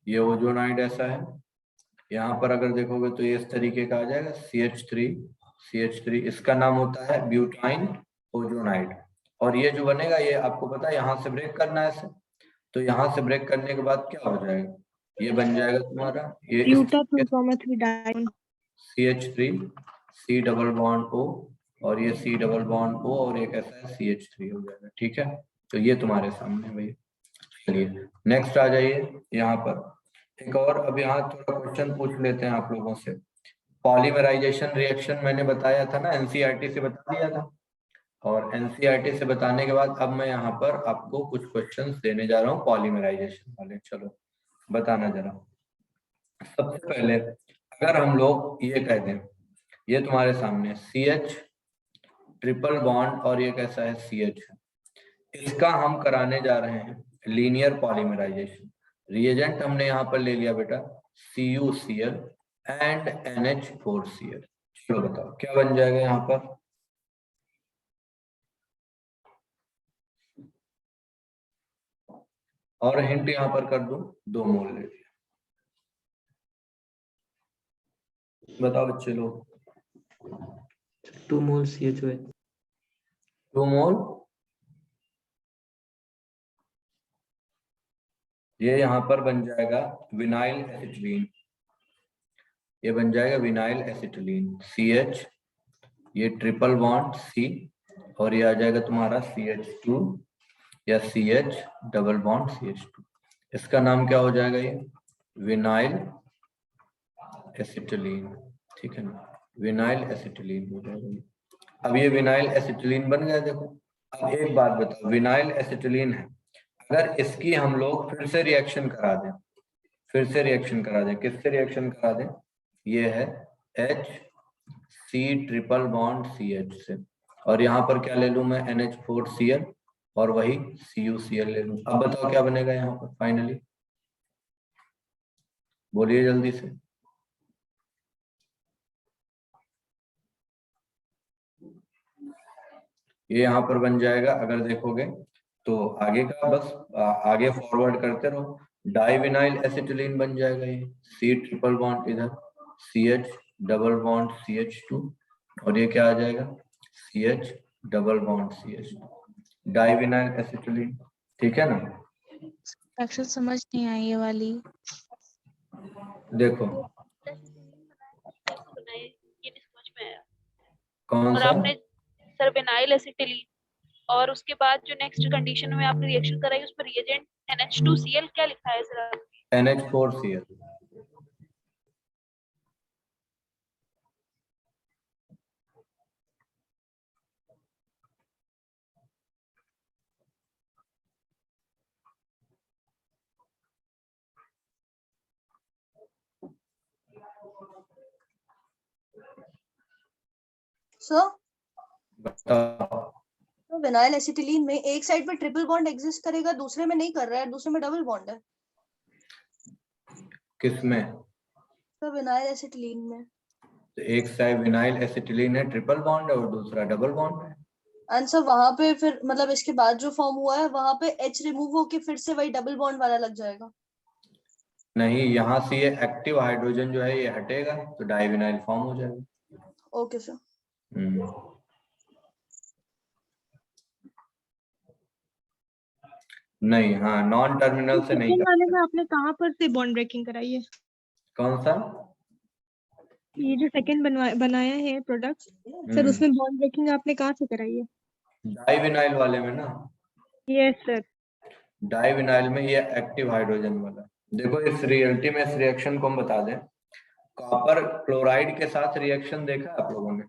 K: ये ओजोनाइड ऐसा है, यहाँ पर अगर देखोगे तो ये इस तरीके का आ जाएगा, CH3, इसका नाम होता है ब्यूटाइन ओजोनाइड। और ये जो बनेगा, ये आपको पता है यहाँ से ब्रेक करना है इसे, तो यहाँ से ब्रेक करने के बाद क्या हो जाएगा, ये बन जाएगा तुम्हारा ये CH3 C double bond O, और ये C डबल बॉन्ड O, और एक ऐसा है CH3 हो जाएगा, ठीक है। तो ये तुम्हारे सामने भैया। चलिए नेक्स्ट आ जाइए, यहाँ पर एक और, अब यहाँ थोड़ा क्वेश्चन पूछ लेते हैं आप लोगों से। पॉलीमराइजेशन रिएक्शन मैंने बताया था ना, NCERT से बता दिया था, और NCERT से बताने के बाद अब मैं यहाँ पर आपको कुछ क्वेश्चंस देने जा रहा हूँ पॉलीमराइजेशन वाले। चलो बताना जरा। सबसे पहले अगर हम लोग ये कह दें, ये तुम्हारे सामने CH ट्रिपल बॉन्ड और ये कैसा है CH, इसका हम कराने जा रहे हैं लीनियर पॉलीमराइजेशन। रिएजेंट हमने यहाँ पर ले लिया बेटा CuCl एंड NH4Cl। चलो बताओ क्या बन जाएगा यहाँ पर, और हिंट यहाँ पर कर दूं, 2 मोल ले लिया। बताओ बच्चे लोग,
F: 2 मोल CHO,
K: 2 मोल, ये यहाँ पर बन जाएगा विनाइल एसिटिलीन, ये बन जाएगा विनाइल एसिटिलीन CH, ये ट्रिपल बॉन्ड C, और ये आ जाएगा तुम्हारा CH2 या CH डबल बॉन्ड CH2। इसका नाम क्या हो जाएगा, ये विनाइल एसिटिलीन, ठीक है ना, विनाइल एसिटिलीन हो जाएगा। अब ये विनाइल एसिटिलीन बन गया। देखो अब एक बात बताओ, विनाइल एसिटिलीन है, अगर इसकी हम लोग फिर से रिएक्शन करा दें, किससे रिएक्शन करा दें, ये है HC ट्रिपल बॉन्ड CH से, और यहाँ पर क्या ले लूं मैं, NH4Cl और वही CuCl ले लूं। अब बताओ क्या बनेगा यहाँ पर फाइनली, बोलिए जल्दी से। ये यहाँ पर बन जाएगा अगर देखोगे तो आगे का बस आगे फॉरवर्ड करते रहो, डाइविनाइल एसिटिलीन बन जाएगा ये, C ट्रिपल बॉन्ड इधर CH डबल बॉन्ड CH2 और ये क्या आ जाएगा CH double bond CH2 divinyl acetylene. ठीक है ना?
G: अक्षर समझ नहीं आई ये वाली।
K: देखो
M: ये नहीं समझ में आया।
K: कौन
M: और
K: सा
M: आपने सर विनाइल एसिटिलीन और उसके बाद जो नेक्स्ट कंडीशन में आपने रिएक्शन कराई उस पर रिएजेंट NH2Cl क्या लिखा है सर आपने?
K: NH4Cl।
N: सर
K: बताओ
N: तो विनाइल एसिटिलीन में एक साइड पे ट्रिपल बॉन्ड एग्जिस्ट करेगा, दूसरे में नहीं कर रहा है, दूसरे में डबल बॉन्ड है।
K: किसमें?
N: तो विनाइल एसिटिलीन में
K: तो एक साइड विनाइल एसिटिलीन है ट्रिपल बॉन्ड है और दूसरा डबल बॉन्ड है।
N: आंसर वहां पे फिर मतलब इसके बाद जो फॉर्म हुआ है वहां पे H रिमूव होके फिर से वही डबल बॉन्ड वाला लग जाएगा।
K: नहीं, यहाँ से ये एक्टिव हाइड्रोजन जो है ये हटेगा तो डाइविनाइल फॉर्म हो जाएगा।
N: Okay sir.
K: नहीं, हाँ नॉन टर्मिनल से नहीं
J: सेकंड वाले
K: करते।
J: में आपने कहाँ पर से बॉन्ड ब्रेकिंग कराई है?
K: कौन सा?
J: ये जो सेकंड बनाया है प्रोडक्ट सर, उसमें बॉन्ड ब्रेकिंग आपने कहाँ से कराई है?
K: डाइविनाइल वाले में ना।
J: Yes sir.
K: डाइविनाइल में ये एक्टिव हाइड्रोजन वाला। देखो इस रियलिटी में इस रिएक्शन को हम बता दें, कॉपर क्लोराइड के साथ रिएक्शन देखा आप लोगों ने?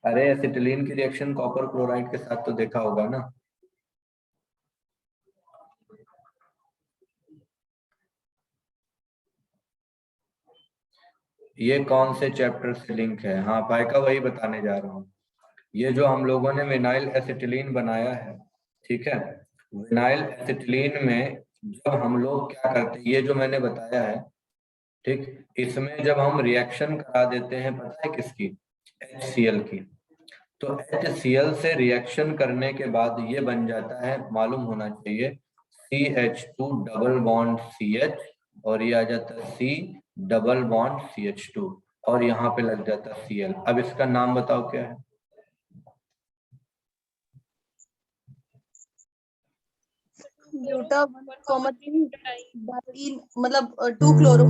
K: अरे एसिटिलीन की रिएक्शन कॉपर क्लोराइड के साथ तो देखा होगा ना। ये कौन से चैप्टर से लिंक है? हाँ पाइका वही बताने जा रहा हूँ। ये जो हम लोगों ने विनाइल एसिटिलीन बनाया है, ठीक है, विनाइल एसिटिलीन में जब हम लोग क्या करते हैं, ये जो मैंने बताया है, ठीक, इसमें जब हम रिएक्शन करा देते हैं पता है किसकी? HCl की। तो HCl से रिएक्शन करने के बाद ये बन जाता है, मालूम होना चाहिए, CH2 डबल बॉन्ड CH और ये आ जाता है C डबल बॉन्ड CH2 और यहाँ पे लग जाता है Cl। अब इसका नाम बताओ क्या है?
N: ब्यूटा 1,3 मतलब 2 क्लोरो।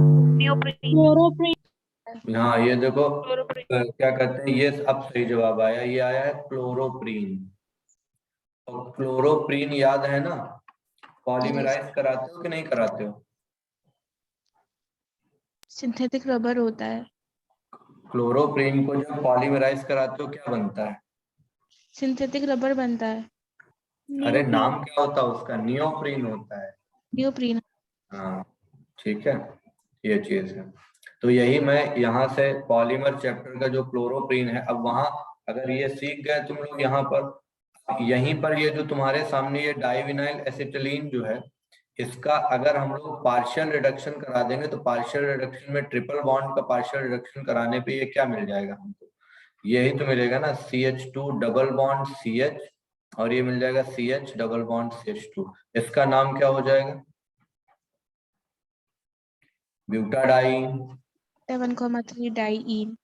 K: हाँ ये देखो क्या कहते हैं, ये अब सही जवाब आया, ये आया है क्लोरोप्रीन। और क्लोरोप्रीन याद है ना, पॉलीमराइज कराते हो कि नहीं कराते हो?
G: सिंथेटिक रबर होता है।
K: क्लोरोप्रीन को जब पॉलीमराइज कराते हो क्या बनता है?
G: सिंथेटिक रबर बनता है।
K: अरे नाम क्या होता है उसका? नियोप्रीन होता है।
G: नियोप्रीन।
K: हाँ ठीक है, ये चीज है। तो यही मैं यहाँ से पॉलीमर चैप्टर का जो क्लोरोप्रीन है, अब वहां अगर ये सीख गए तुम लोग, यहाँ पर यहीं पर ये जो तुम्हारे सामने ये डाइविनाइल एसिटिलीन जो है, इसका अगर हम लोग पार्शियल रिडक्शन करा देंगे तो पार्शियल रिडक्शन में ट्रिपल बॉन्ड का पार्शियल रिडक्शन कराने पे ये क्या मिल जाएगा हमको? यही तो मिलेगा ना, CH2 डबल बॉन्ड CH और ये मिल जाएगा CH डबल बॉन्ड CH2। इसका नाम क्या हो जाएगा? ब्यूटाडाइन।
G: 7,3 डाइईन।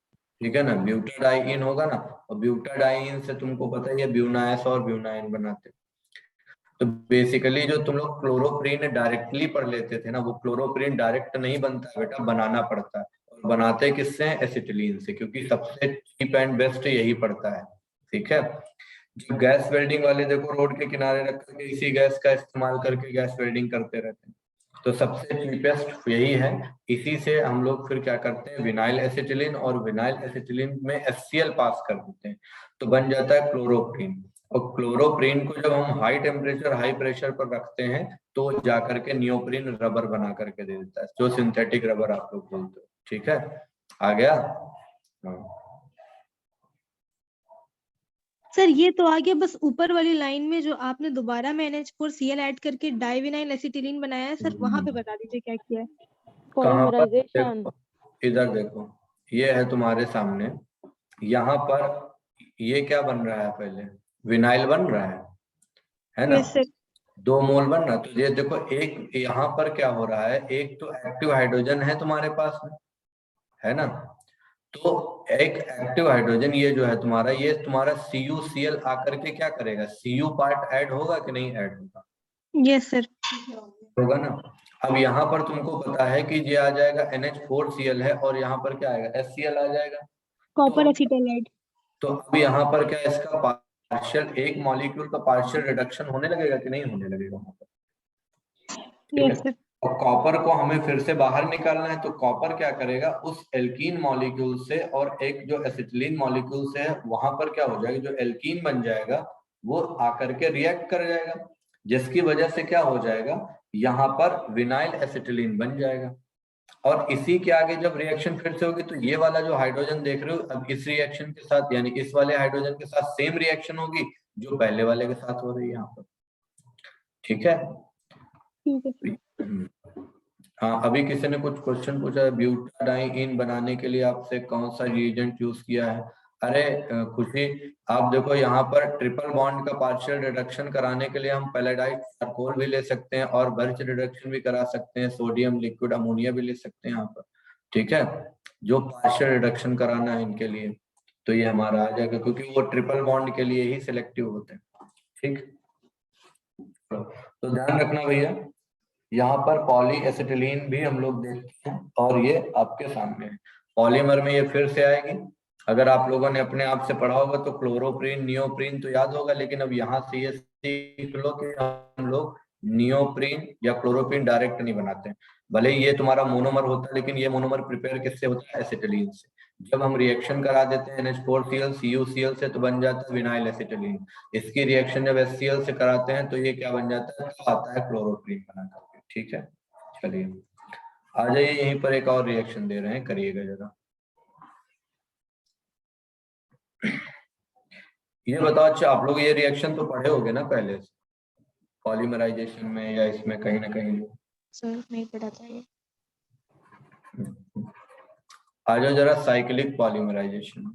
K: ठीक है ना, ब्यूटाडाइन होगा ना, और ब्यूटाडाइन से तुमको पता ही है ब्यूनाइस और ब्यूनाइन बनाते। तो बेसिकली जो तुम लोग क्लोरोप्रीन डायरेक्टली पढ़ लेते थे ना, वो क्लोरोप्रीन डायरेक्ट नहीं बनता बेटा, बनाना पड़ता है। और बनाते किससे? एसिटिलीन से, क्योंकि सबसे चीप एंड बेस्ट यही पड़ता है। ठीक है, जो गैस वेल्डिंग वाले देखो रोड के किनारे रख करके इसी गैस का इस्तेमाल करके गैस वेल्डिंग करते रहते हैं, तो सबसे चीपेस्ट यही है। इसी से हम लोग फिर क्या करते हैं, विनाइल एसिटिलीन, और विनाइल एसिटिलीन में HCl पास कर देते हैं तो बन जाता है क्लोरोप्रीन। और क्लोरोप्रीन को जब हम हाई टेम्परेचर हाई प्रेशर पर रखते हैं तो जाकर के नियोप्रीन रबर बना करके दे देता है, जो सिंथेटिक रबर आप लोग बोलते हो। ठीक है, आ गया? हाँ
J: सर ये तो आ गया, बस ऊपर वाली लाइन में जो आपने दोबारा में NH4Cl ऐड करके डाइविनाइल एसिटिलीन बनाया है सर, वहां पे बता दीजिए क्या किया है।
K: कहाँ पर? देखो, इधर देखो, ये है तुम्हारे सामने, यहाँ पर ये क्या बन रहा है, पहले विनाइल बन रहा है ना?
J: Yes sir.
K: 2 मोल बन रहा। तो ये देखो, एक यहाँ पर क्या हो रहा है, एक तो एक्टिव हाइड्रोजन है तुम्हारे पास में, है ना? तो एक एक्टिव हाइड्रोजन ये जो है तुम्हारा, ये तुम्हारा CuCl आकर के क्या करेगा, Cu पार्ट ऐड होगा कि नहीं ऐड होगा?
J: Yes sir.
K: होगा ना। अब यहाँ पर तुमको पता है कि ये आ जाएगा NH4Cl है, और यहाँ पर क्या आएगा, HCl आ जाएगा।
J: कॉपर एसिटाइलाइड।
K: तो अब यहाँ पर क्या, इसका पार्शियल, एक मॉलिक्यूल का पार्शियल रिडक्शन होने लगेगा कि नहीं होने लगेगा वहां पर?
J: Yes sir.
K: और कॉपर को हमें फिर से बाहर निकालना है, तो कॉपर क्या करेगा, उस एल्कीन मॉलिक्यूल से और एक जो एसिटिलीन मॉलिक्यूल से है, वहां पर क्या हो जाएगा, जो एल्कीन बन जाएगा वो आकर के रिएक्ट कर जाएगा, जिसकी वजह से क्या हो जाएगा, यहाँ पर विनाइल एसिटिलीन बन जाएगा। और इसी के आगे जब रिएक्शन फिर से होगी, तो ये वाला जो हाइड्रोजन देख रहे हो, अब इस रिएक्शन के साथ, यानी इस वाले हाइड्रोजन के साथ सेम रिएक्शन होगी जो पहले वाले के साथ हो रही है यहाँ पर। ठीक है?
J: ठीक है।
K: हाँ, अभी किसी ने कुछ क्वेश्चन पूछा है, ब्यूटाडाइन बनाने के लिए आपसे कौन सा रिएजेंट यूज किया है? अरे खुशी, आप देखो यहाँ पर ट्रिपल बॉन्ड का पार्शियल रिडक्शन कराने के लिए हम पैलेडाइट चारकोल भी ले सकते हैं, और बर्च रिडक्शन भी करा सकते हैं, सोडियम लिक्विड अमोनिया भी ले सकते हैं यहाँ पर। ठीक है, जो पार्शियल रिडक्शन कराना है इनके लिए, तो ये हमारा आ जाएगा, क्योंकि वो ट्रिपल बॉन्ड के लिए ही सिलेक्टिव होते हैं। ठीक, तो ध्यान रखना भैया, यहाँ पर पॉली एसिटिलीन भी हम लोग देखते हैं, और ये आपके सामने है। पॉलीमर में ये फिर से आएगी। अगर आप लोगों ने अपने आप से पढ़ा होगा तो क्लोरोप्रीन, नियोप्रीन तो याद होगा, लेकिन अब यहाँ से ये सीख लो कि हम लोग नियोप्रीन या क्लोरोप्रीन डायरेक्ट नहीं बनाते हैं। भले ही ये तुम्हारा मोनोमर होता है, लेकिन ये मोनोमर प्रिपेयर किससे होता है, एसिटिलीन से। जब हम रिएक्शन करा देते हैं NH4Cl CuCl से, तो बन जाता है विनाइल एसिटिलीन। इसकी रिएक्शन जब HCl से कराते हैं तो ये क्या बन जाता है, तो आता है क्लोरोप्रीन बना करके। ठीक है, चलिए आ जाइए, यहीं पर एक और रिएक्शन दे रहे हैं, करिएगा जरा। ये बताओ, अच्छा आप लोग ये रिएक्शन तो पढ़े होगे ना पहले से, पॉलीमराइजेशन में या इसमें कहीं ना कहीं?
G: सर नहीं पढ़ा था ये।
K: आ जाओ जरा साइक्लिक पॉलीमराइजेशन।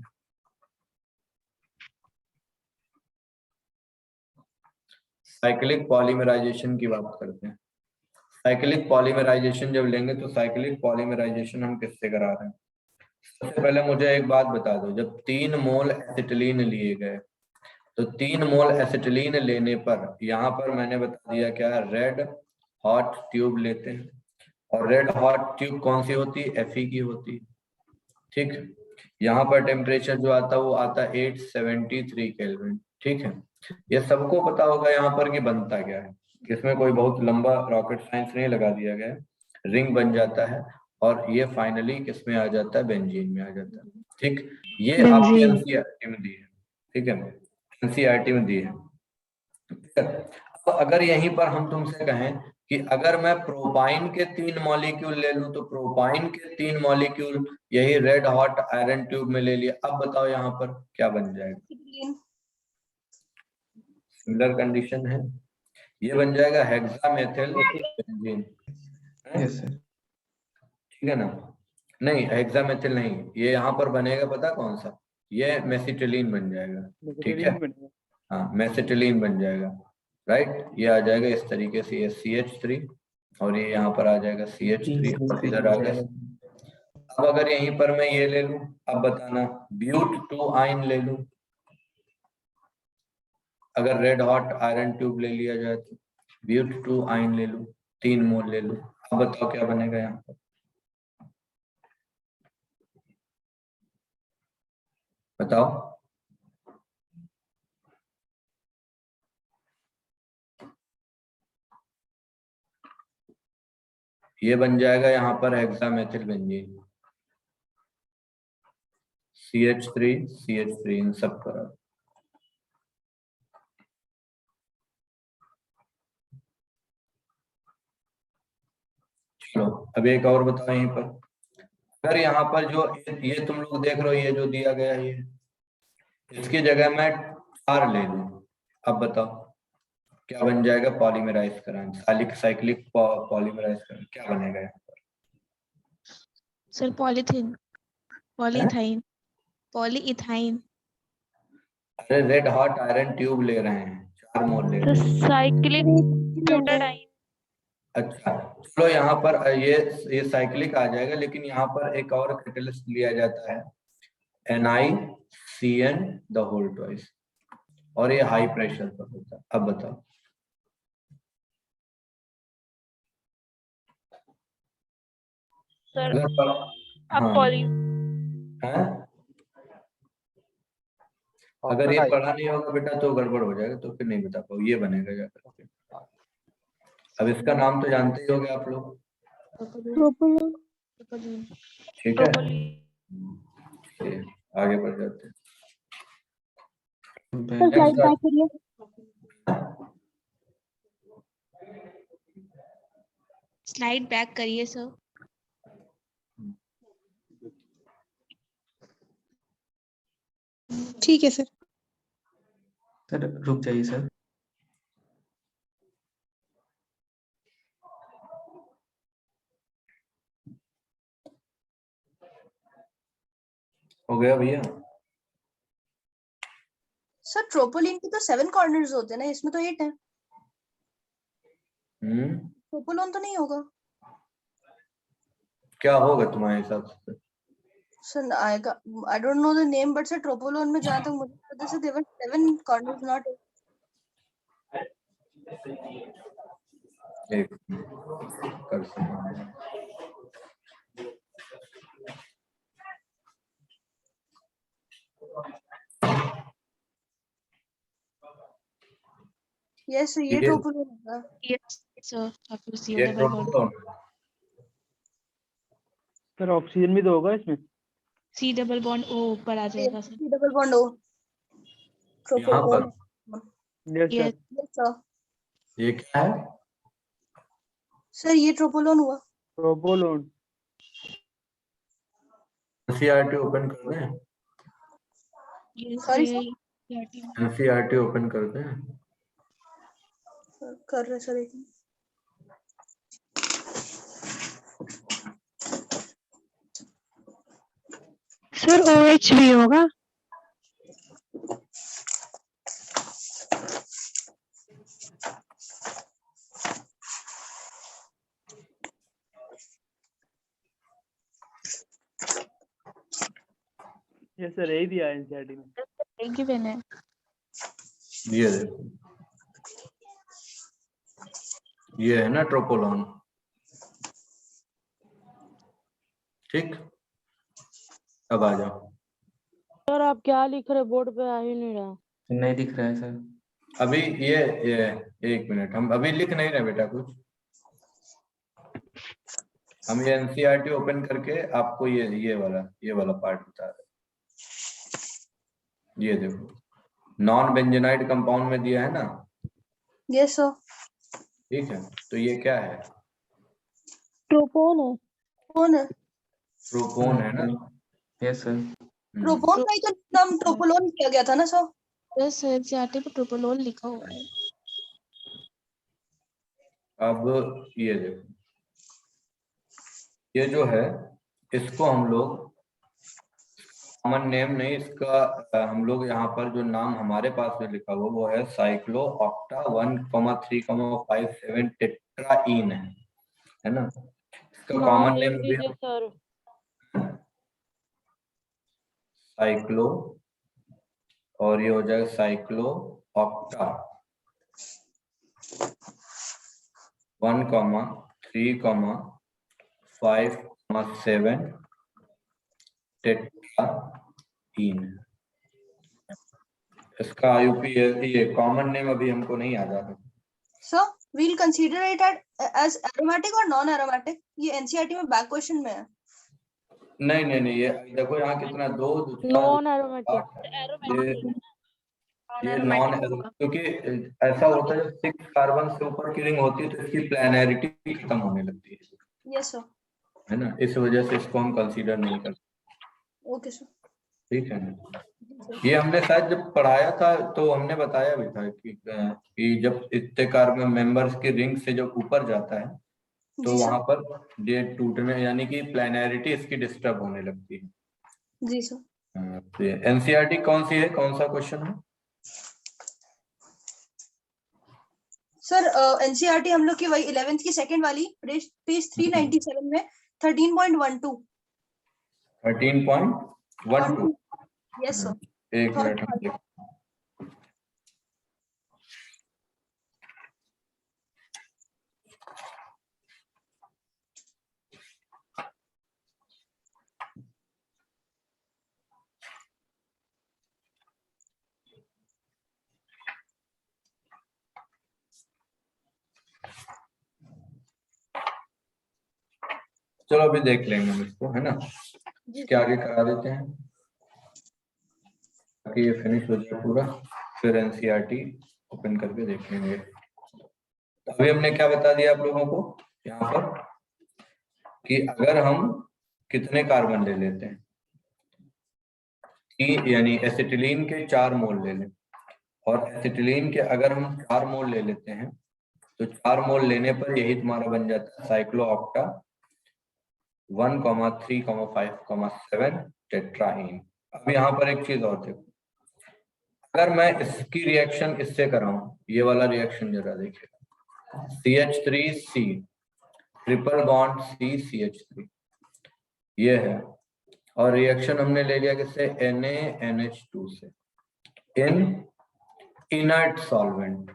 K: साइक्लिक पॉलीमराइजेशन की बात करते हैं। साइक्लिक पॉलीमराइजेशन जब लेंगे तो साइक्लिक पॉलीमराइजेशन हम किससे करा रहे हैं? सबसे पहले मुझे एक बात बता दो, जब 3 मोल एसिटिलीन लिए गए, तो 3 मोल एसिटिलीन लेने पर यहाँ पर मैंने बता दिया क्या, रेड हॉट ट्यूब लेते हैं। और रेड हॉट ट्यूब कौन सी होती है, Fe की होती है। ठीक, यहाँ पर टेम्परेचर जो आता है वो आता है 873 केल्विन। ठीक है, ये सबको पता होगा यहाँ पर कि बनता क्या है। इसमें कोई बहुत लंबा रॉकेट साइंस नहीं लगा दिया गया, रिंग बन जाता है, और ये फाइनली किसमें आ जाता है, बेंजीन में आ जाता है। ठीक, ये आपकी NCERT में दी है। ठीक है, NCERT में दी है। तो अगर यहीं पर हम तुमसे कहें कि अगर मैं प्रोपाइन के 3 मॉलिक्यूल ले लूं, तो प्रोपाइन के 3 मॉलिक्यूल यही रेड हॉट आयरन ट्यूब में ले लिया, अब बताओ यहाँ पर क्या बन जाएगा? सिमिलर कंडीशन है, ये बन जाएगा हेक्सामेथिल बेंजीन। ठीक है ना? नहीं, हेक्सामेथिल नहीं, ये यहाँ पर बनेगा पता कौन सा, ये मेसिटिलीन बन जाएगा। ठीक है, हाँ मेसिटिलीन बन जाएगा, राइट। ये आ जाएगा इस तरीके से, ये CH3 और ये यहाँ पर आ जाएगा CH3 और इधर आ गया। अब अगर यहीं पर मैं ये ले लूं, अब बताना ब्यूट 2 आइन ले लूं, अगर रेड हॉट आयरन ट्यूब ले लिया जाए तो ब्यूट 2 आइन ले लूं, 3 मोल ले लूं, अब बताओ क्या बनेगा यहाँ पर? बताओ। ये बन जाएगा यहाँ पर हेक्सामेथिल बेंजीन, CH3 इन सब पर। चलो अब एक और बताओ यहीं पर, अगर यहाँ पर जो ये तुम लोग देख रहे हो, ये जो दिया गया है, ये इसकी जगह मैं 4 ले लूं, अब बताओ क्या बन जाएगा? पॉलीमराइज कराएं, साइक्लिक पॉलीमराइज कराएं, क्या बनेगा यहाँ पर?
G: Sir polythene, polythyne, polyethyne.
K: अरे रेड हॉट आयरन ट्यूब ले रहे हैं, 4 मोल ले
M: तो
K: रहे हैं।
M: Cyclic butadiene.
K: अच्छा चलो यहाँ पर ये साइक्लिक आ जाएगा, लेकिन यहाँ पर एक और कैटलिस्ट लिया जाता है NiCN द होल ट्वाइस, और ये हाई प्रेशर पर होता है। अब बताओ
M: सर
K: अगर
M: अब
K: हाँ
M: पॉली
K: है, अगर ये पढ़ा नहीं होगा बेटा तो गड़बड़ हो जाएगा, तो फिर नहीं बता पाओ, ये बनेगा जाकर के। अब इसका नाम तो जानते ही होंगे आप लोग, ठीक है? चलिए, आगे बढ़ जाते हैं।
J: स्लाइड बैक करिए।
G: स्लाइड बैक करिए सर।
J: ठीक है सर।
F: सर रुक जाइए सर।
K: हो गया भैया?
N: सर ट्रोपोलिन की तो 7 कॉर्नर्स होते हैं ना, इसमें तो 8 है। ट्रोपोलोन तो नहीं होगा?
K: क्या होगा तुम्हारे हिसाब से?
N: सर आएगा, I don't know the name, but sir tropolone में जहां तक मुझे पता है देयर वर 7 कॉर्नर्स, नॉट 8।
K: एक कर सकते हैं।
N: यस ये ट्रोपोलोन होगा।
G: यस सर, आपको सी
K: ये
G: डबल बॉन्ड
K: ट्रोपोलोन
L: सर ऑक्सीजन भी तो होगा इसमें।
G: सी डबल बॉन्ड ओ ऊपर आ जाएगा sir.
N: C double bond O
K: यहाँ पर।
L: Yes
G: yes
N: sir.
K: ये क्या है?
N: सर ये ट्रोपोलोन हुआ।
L: ट्रोपोलोन।
K: NCERT ओपन कर दें?
N: सॉरी सर,
K: NCERT ओपन कर दें?
N: कर रहे सर एक मिनट।
E: सर OH भी होगा?
L: यस सर यही दिया है एनसीईआरटी में।
G: थैंक यू बेने।
K: ये देखो, ये है ना ट्रोपोलोन, ठीक। अब आ जाओ।
E: सर आप क्या लिख रहे, बोर्ड पे आ ही नहीं रहा।
F: नहीं दिख रहा है सर।
K: अभी ये एक मिनट, हम अभी लिख नहीं रहे बेटा कुछ, हम ये NCERT ओपन करके आपको ये वाला पार्ट बता रहे। ये देखो, नॉन बेंजेनाइड कंपाउंड में दिया है ना।
N: Yes sir.
K: ठीक है, तो ये क्या है?
J: ट्रोपोन है।
N: कौन है?
K: प्रोपोन है ना।
F: Yes sir.
N: ट्रोपोन का ही तो नाम ट्रोपोलोन किया गया था ना सर।
G: यस सर, एनसीईआरटी पे ट्रोपोलोन लिखा हुआ है।
K: अब ये देखो, ये जो है इसको हम लोग कॉमन नेम नहीं, इसका हम लोग यहाँ पर जो नाम हमारे पास में लिखा हुआ वो है साइक्लो ऑक्टा 1,3,5,7 टेट्राईन है ना। इसका कॉमन नेम भी
E: सर
K: साइक्लो, और ये हो जाएगा साइक्लो ऑक्टा 1,3,5,7 टेट्राईन। इसका IUP ये कॉमन नेम अभी हमको नहीं याद आ रहा।
N: Sir we'll consider it as aromatic और नॉन एरोमेटिक। ये एनसीईआरटी में बैक क्वेश्चन में है।
K: नहीं, ये देखो यहाँ कितना
E: नॉन एरोमेटिक।
K: ये नॉन, क्योंकि ऐसा होता है जब 6 कार्बन से ऊपर की रिंग होती है तो इसकी प्लैनरिटी खत्म होने लगती है।
N: Yes sir.
K: है ना, इस वजह से इसको हम कंसीडर नहीं करते।
N: Okay sir.
K: ठीक है ना। ये हमने शायद जब पढ़ाया था तो हमने बताया भी था कि जब इतने कार्बन मेंबर्स की रिंग से जब ऊपर जाता है तो वहां पर ये टूटने, यानी कि प्लैनरिटी इसकी डिस्टर्ब होने लगती है।
N: जी सर।
K: NCERT कौन सी है, कौन सा क्वेश्चन है?
N: सर एनसीईआरटी हम लोग की वही 11th की सेकंड वाली पेज 397 में 13.12
K: 13.12
N: यस सर।
K: एक मिनट हम देख- चलो अभी देख लेंगे हम इसको, है ना, इसके आगे करा देते हैं ताकि ये फिनिश हो जाए पूरा, फिर एनसीईआरटी ओपन करके देख लेंगे। तो अभी हमने क्या बता दिया आप लोगों को यहाँ पर कि अगर हम कितने कार्बन ले लेते हैं कि यानी एसिटिलीन के 4 मोल ले लें, और एसिटिलीन के अगर हम 4 मोल ले लेते हैं तो 4 मोल लेने पर यही तुम्हारा बन जाता है साइक्लोऑक्टा 1,3,5,7 टेट्राहीन। अब यहाँ पर एक चीज और देखो, अगर मैं इसकी रिएक्शन इससे कराऊं, ये वाला रिएक्शन जरा देखिएगा, CH3C ट्रिपल बॉन्ड CCH3 ये है, और रिएक्शन हमने ले लिया किससे, NaNH2 से, इन इनर्ट सॉल्वेंट,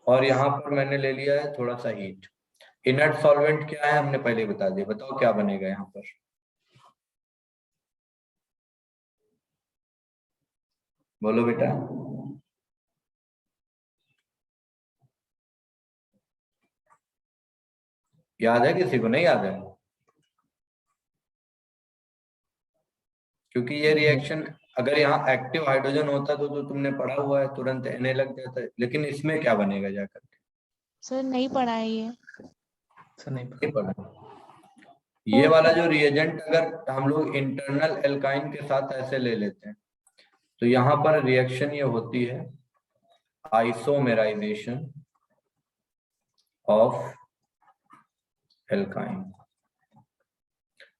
K: और यहाँ पर मैंने ले लिया है थोड़ा सा हीट। इनर्ट सॉल्वेंट क्या है हमने पहले बता दिया, बताओ क्या बनेगा यहाँ पर, बोलो बेटा। याद है किसी को, नहीं याद है? क्योंकि ये रिएक्शन अगर यहाँ एक्टिव हाइड्रोजन होता तो तुमने पढ़ा हुआ है, तुरंत Na लग जाता है, लेकिन इसमें क्या बनेगा जाकर के?
G: सर नहीं पढ़ा है ये।
F: सर
K: नहीं पढ़ा। ये वाला जो रिएजेंट अगर हम लोग इंटरनल एल्काइन के साथ ऐसे ले लेते हैं तो यहाँ पर रिएक्शन ये होती है आइसोमेराइजेशन ऑफ एल्काइन,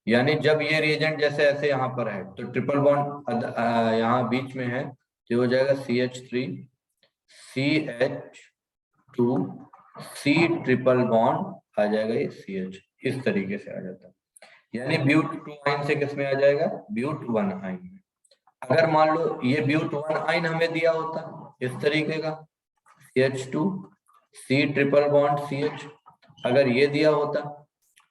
K: यानी जब ये रिएजेंट जैसे ऐसे यहाँ पर है तो ट्रिपल बॉन्ड यहाँ बीच में है तो हो जाएगा CH3 CH2 C triple bond आ जाएगा ये CH, इस तरीके से आ जाता है, यानी ब्यूट 2 आइन से किस में आ जाएगा, ब्यूट 1 आइन में। अगर मान लो ये ब्यूट 1 आइन हमें दिया होता इस तरीके का CH2 C triple bond CH, अगर ये दिया होता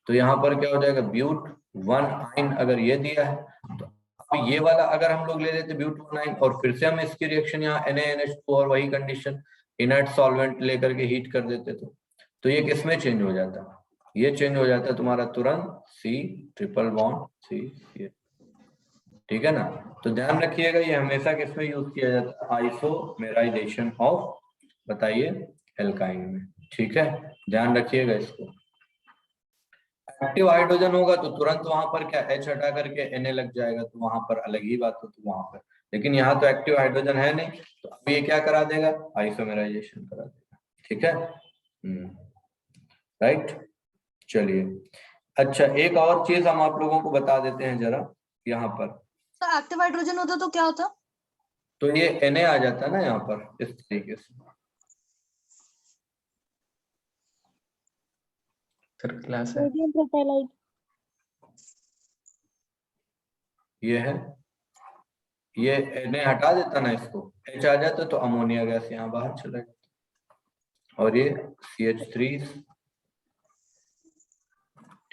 K: तो यहाँ पर क्या हो जाएगा, ब्यूट 1 आइन अगर ये दिया है तो अब ये वाला अगर हम लोग ले लेते ब्यूट 1 आइन और फिर से हम इसकी रिएक्शन यहाँ NaNH2 और वही कंडीशन इनर्ट सॉल्वेंट लेकर के हीट कर देते तो ये किसमें चेंज हो जाता, ये चेंज हो जाता है तुम्हारा तुरंत C ट्रिपल बॉन्ड C, ठीक है ना। तो ध्यान रखिएगा ये हमेशा किसमें यूज किया जाता है, आइसोमेराइजेशन ऑफ, बताइए, एल्काइन में, ठीक है, ध्यान रखिएगा इसको। एक्टिव हाइड्रोजन होगा तो तुरंत वहां पर क्या H हटा करके Na लग जाएगा, तो वहां पर अलग ही बात होती वहां पर, लेकिन यहाँ तो एक्टिव हाइड्रोजन है नहीं तो अब ये क्या करा देगा, आइसोमेराइजेशन करा देगा, ठीक है, राइट। चलिए अच्छा, एक और चीज हम आप लोगों को बता देते हैं जरा यहाँ पर,
N: तो एक्टिव हाइड्रोजन होता तो क्या होता,
K: तो ये Na आ जाता है ना यहाँ पर इस तरीके से,
F: सर क्लास है,
G: सोडियम प्रोपेलाइट
K: ये है, ये Na हटा देता ना इसको, H आ जाता तो अमोनिया गैस यहाँ बाहर चला जाता, और ये CH3,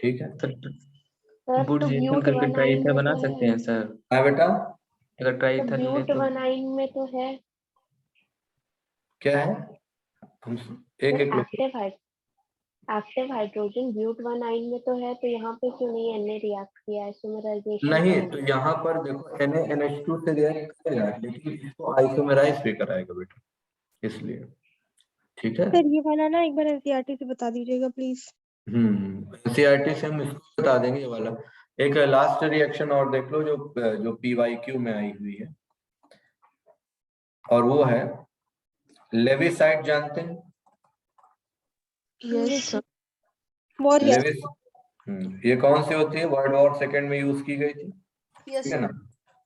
K: ठीक है।
F: बूट रिएक्शन करके ट्राई ईथर बना सकते हैं सर?
K: हाँ बेटा,
F: अगर ट्राई ईथर ले
D: ब्यूट
F: तो
D: 1 आइन में तो है,
K: क्या है, हम एक एक लोग,
D: एक्टिव हाइड्रोजन ब्यूट 1 आइन में तो है, तो यहाँ पे क्यों नहीं Na रिएक्ट किया आइसोमेराइजेशन?
K: नहीं तो यहाँ पर देखो NaNH2 से रिएक्ट करेगा लेकिन इसको आइसोमेराइज भी कराएगा बेटा, इसलिए, ठीक है।
J: सर ये वाला ना एक बार एनसीईआरटी से बता दीजिएगा प्लीज।
K: एनसीईआरटी से हम इसको बता देंगे, ये वाला एक लास्ट रिएक्शन और देख लो जो PYQ में आई हुई है, और वो है लेविसाइड, जानते हैं?
G: Yes sir.
K: लेविस, ये कौन सी होती है, वर्ल्ड वॉर सेकेंड में यूज की गई थी, ठीक है ना।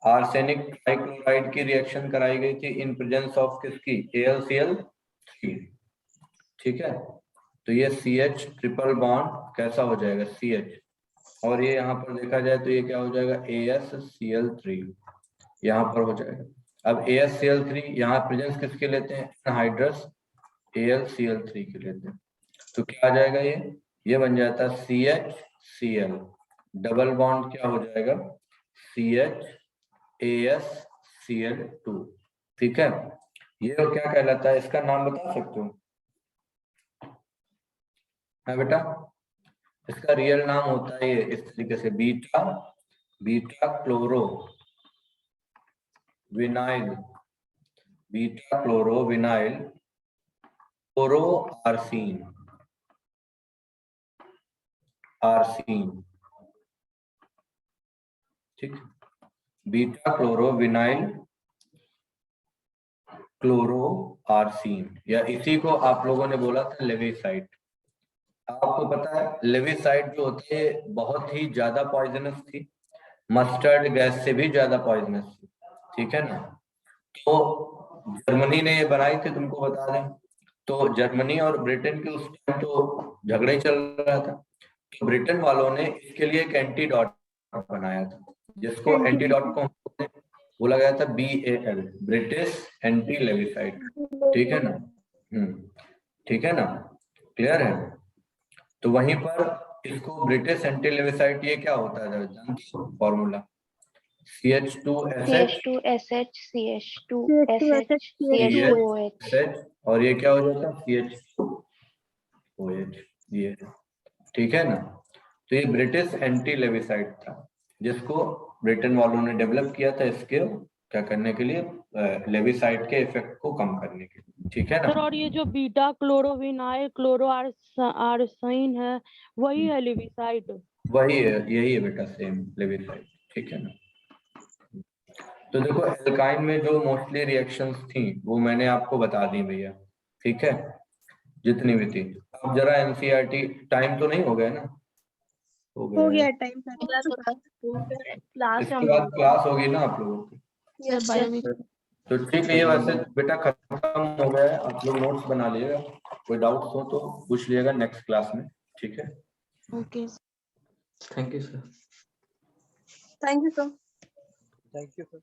K: आर्सेनिक ट्राइक्लोराइड की रिएक्शन कराई गई थी इन प्रेजेंस ऑफ किसकी, AlCl3। ठीक है, तो ये CH ट्रिपल बॉन्ड कैसा हो जाएगा, CH, और ये यहाँ पर देखा जाए तो ये क्या हो जाएगा, AsCl3 यहाँ पर हो जाएगा। अब AsCl3 यहाँ प्रेजेंस किसके लेते हैं, एनहाइड्रस AlCl3 के लेते हैं, तो क्या आ जाएगा, ये बन जाता है CHCl, डबल बॉन्ड क्या हो जाएगा, CHAsCl2। ठीक है, ये क्या कहलाता है, इसका नाम बता सकते हो, है बेटा? इसका रियल नाम होता है ये इस तरीके से, बीटा क्लोरो विनाइल क्लोरो आर्सीन। ठीक, बीटा क्लोरो विनाइल क्लोरो आर्सीन, या इसी को आप लोगों ने बोला था लेविसाइड। आपको पता है लेविसाइड जो होती है बहुत ही ज्यादा पॉइजनस थी, मस्टर्ड गैस से भी ज्यादा पॉइजनस थी। ठीक है ना, तो जर्मनी ने ये बनाई थी, तुमको बता दें, तो जर्मनी और ब्रिटेन के उस टाइम तो झगड़ा ही चल रहा था, तो ब्रिटेन वालों ने इसके लिए एक एंटीडोट बनाया था, जिसको एंटीडोट को बोला गया था BAL, ब्रिटिश एंटी लेविसाइड। ठीक है ना, ठीक है ना, क्लियर है? तो वहीं पर इसको ब्रिटिश एंटी लेविसाइड, ये क्या होता है जानते हो फॉर्मूला,
D: CH2SH CH2SH
K: और ये क्या हो जाता है, CH2OH, ये। ठीक है ना, तो ये ब्रिटिश एंटी लेविसाइड था, जिसको ब्रिटेन वालों ने डेवलप किया था, इसके क्या करने के लिए, लेविसाइड के इफेक्ट को कम करने के लिए। ठीक है ना
E: सर, और ये जो बीटा क्लोरोविनाइल क्लोरो आर्सेन है, वही है लेविसाइड?
K: वही है, यही है बेटा, सेम लेविसाइड। ठीक है ना, तो देखो एल्काइन में जो मोस्टली रिएक्शंस थी वो मैंने आपको बता दी भैया। ठीक है, जितनी भी थी। अब जरा NCERT, टाइम तो नहीं हो गया ना?
J: हो गया टाइम
K: इसके बाद क्लास होगी ना आप लोगों की? तो ठीक है, ये वैसे बेटा खत्म हो गया है, आप लोग नोट्स बना लिएगा, कोई डाउट्स हो तो पूछ लिएगा नेक्स्ट क्लास में। ठीक है,
J: okay,
F: thank you sir.
N: Thank you sir.
H: Thank you sir.